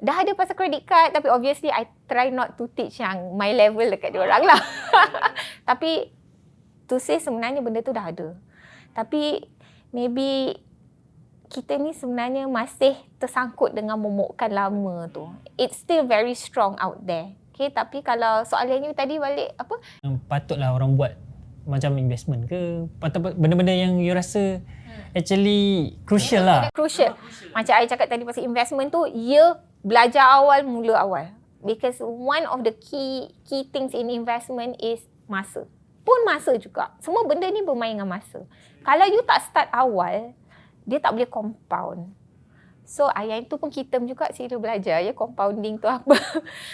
Dah ada pasal credit card, tapi obviously I try not to teach yang my level dekat diorang lah. Tapi to say sebenarnya benda tu dah ada. Tapi maybe kita ni sebenarnya masih tersangkut dengan momokkan lama tu. It's still very strong out there. Okay, tapi kalau soalannya tadi balik apa? Patutlah orang buat macam investment ke? Patut benda-benda yang you rasa actually crucial lah. Crucial. Macam I cakap tadi pasal investment tu, belajar awal, mula awal. Because one of the key things in investment is masa. Pun masa juga. Semua benda ni bermain dengan masa. Kalau you tak start awal, dia tak boleh compound. So yang itu pun kita juga sila belajar ya, compounding tu apa.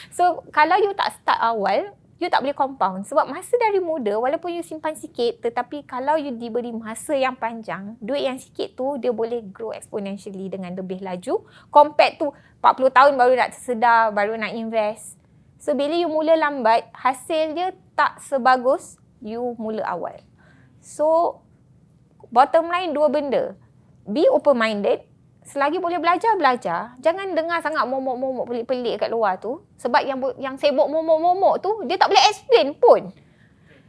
So kalau you tak start awal, you tak boleh compound. Sebab masa dari muda, walaupun you simpan sikit, tetapi kalau you diberi masa yang panjang, duit yang sikit tu dia boleh grow exponentially dengan lebih laju compared to 40 tahun baru nak tersedar, baru nak invest. So bila you mula lambat, hasil dia tak sebagus you mula awal. So bottom line dua benda. Be open-minded. selagi boleh belajar. Jangan dengar sangat momok-momok pelik-pelik kat luar tu. Sebab yang sibuk momok-momok tu, dia tak boleh explain pun.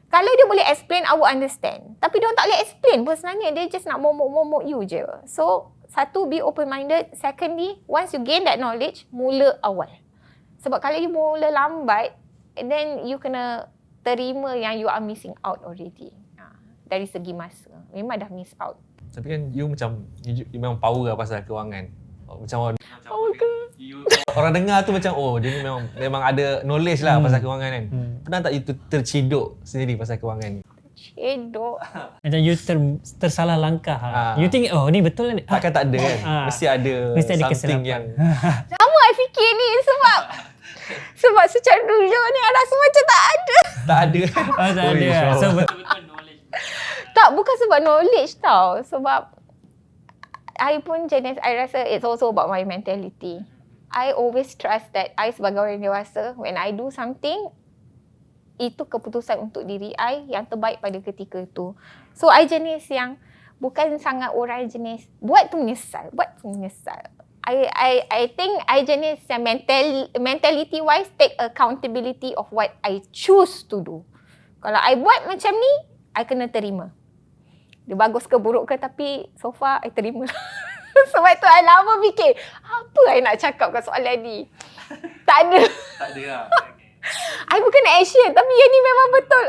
Kalau dia boleh explain, I would understand. Tapi dia tak boleh explain pun sebenarnya. Dia just nak momok-momok you je. So, satu, be open-minded. Secondly, once you gain that knowledge, mula awal. Sebab kalau you mula lambat, then you kena terima yang you are missing out already. Dari segi masa. Memang dah miss out. Tapi kan you macam, you memang power lah pasal kewangan. Macam orang dengar tu macam, oh dia ni memang ada knowledge lah pasal kewangan kan. Pernah tak you terciduk sendiri pasal kewangan ni? Terciduk? Macam you tersalah langkah. You think, oh ni betul ni? Takkan tak ada kan? Mesti ada something kesilapan yang... Lama I fikir ni sebab secara dulu ni I rasa macam tak ada. Tak ada. Tak ada. So betul-betul knowledge. Tak, bukan sebab knowledge tau. Sebab I pun jenis, I rasa it's also about my mentality. I always trust that I sebagai orang dewasa, when I do something, itu keputusan untuk diri I yang terbaik pada ketika itu. So, I jenis yang bukan sangat orang jenis, buat tu menyesal. I think I jenis yang mentality wise take accountability of what I choose to do. Kalau I buat macam ni, I kena terima. Dia bagus ke buruk ke, tapi so far I terima. Sebab tu I lama fikir, apa I nak cakap kat soalan ni? Tak ada. Tak ada lah. I bukan action, tapi yang ni memang betul.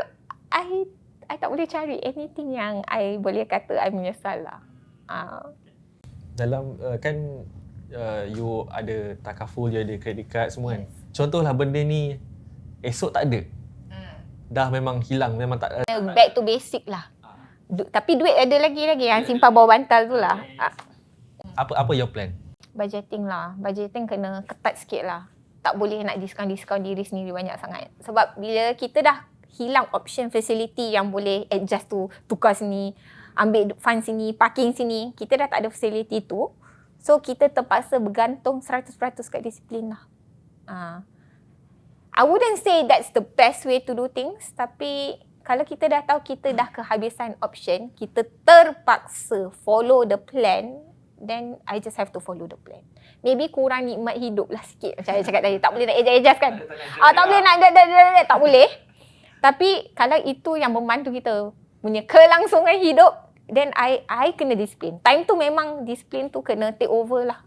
I tak boleh cari anything yang I boleh kata I menyesal lah. Dalam you ada takaful, you ada credit card semua kan. Contohlah benda ni esok tak ada. Dah memang hilang, memang tak ada. Back to basic lah. Tapi duit ada lagi yang simpan bawah bantal tu lah. Apa your plan? Budgeting lah. Budgeting kena ketat sikit lah. Tak boleh nak diskaun diri sendiri banyak sangat. Sebab bila kita dah hilang option facility yang boleh adjust tu, tukar sini, ambil fund sini, parking sini, kita dah tak ada facility tu. So kita terpaksa bergantung 100% kat disiplin lah. I wouldn't say that's the best way to do things, tapi kalau kita dah tahu kita dah kehabisan option, kita terpaksa follow the plan, then I just have to follow the plan. Maybe kurang nikmat hidup lah sikit. Macam saya cakap tadi, tak boleh nak adjust kan? Tak boleh nak tak boleh. Tapi kalau itu yang membantu kita punya kelangsungan hidup, then I kena disiplin. Time tu memang disiplin tu kena take over lah.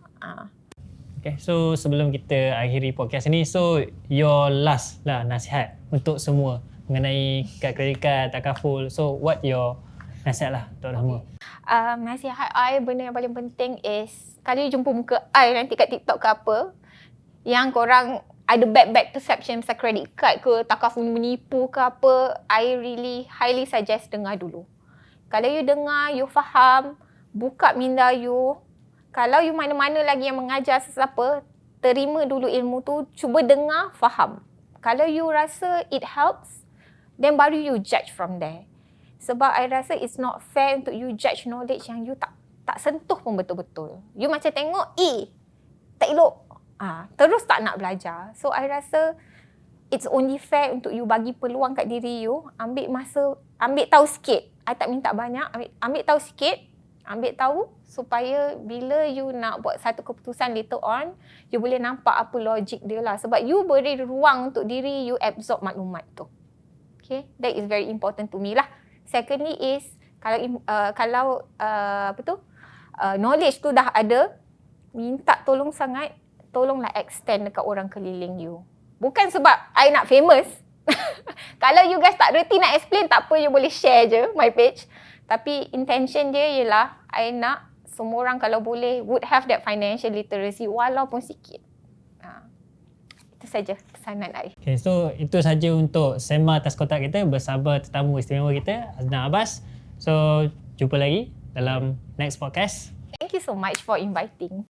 Okay, so sebelum kita akhiri podcast ni, so your last lah nasihat untuk semua mengenai kad kredit card, takaful. So what your nasihat lah untuk semua? Nasihat I, benda yang paling penting is, kalau you jumpa muka I nanti kat TikTok ke apa, yang korang ada bad perception pasal credit card ke, takaful menipu ke apa, I really highly suggest dengar dulu. Kalau you dengar, you faham, buka minda you. Kalau you mana-mana lagi yang mengajar sesiapa, terima dulu ilmu tu, cuba dengar, faham. Kalau you rasa it helps, then baru you judge from there. Sebab I rasa it's not fair untuk you judge knowledge yang you tak sentuh pun betul-betul. You macam tengok, tak elok. Terus tak nak belajar. So I rasa it's only fair untuk you bagi peluang kat diri you, ambil masa, ambil tahu sikit. I tak minta banyak, ambil tahu sikit, ambil tahu supaya bila you nak buat satu keputusan later on, you boleh nampak apa logik dia lah. Sebab you beri ruang untuk diri you absorb maklumat tu. Okay, that is very important to me lah. Secondly is, kalau knowledge tu dah ada, minta tolong sangat, tolonglah extend dekat orang keliling you. Bukan sebab I nak famous. Kalau you guys tak reti nak explain, tak apa, you boleh share je my page. Tapi intention dia ialah, I nak semua orang kalau boleh would have that financial literacy walaupun sikit. Itu saja pesanan I. Okay, so itu saja untuk Sembang atas kotak kita bersama tetamu istimewa kita, Azna Abbas. So, jumpa lagi dalam next podcast. Thank you so much for inviting.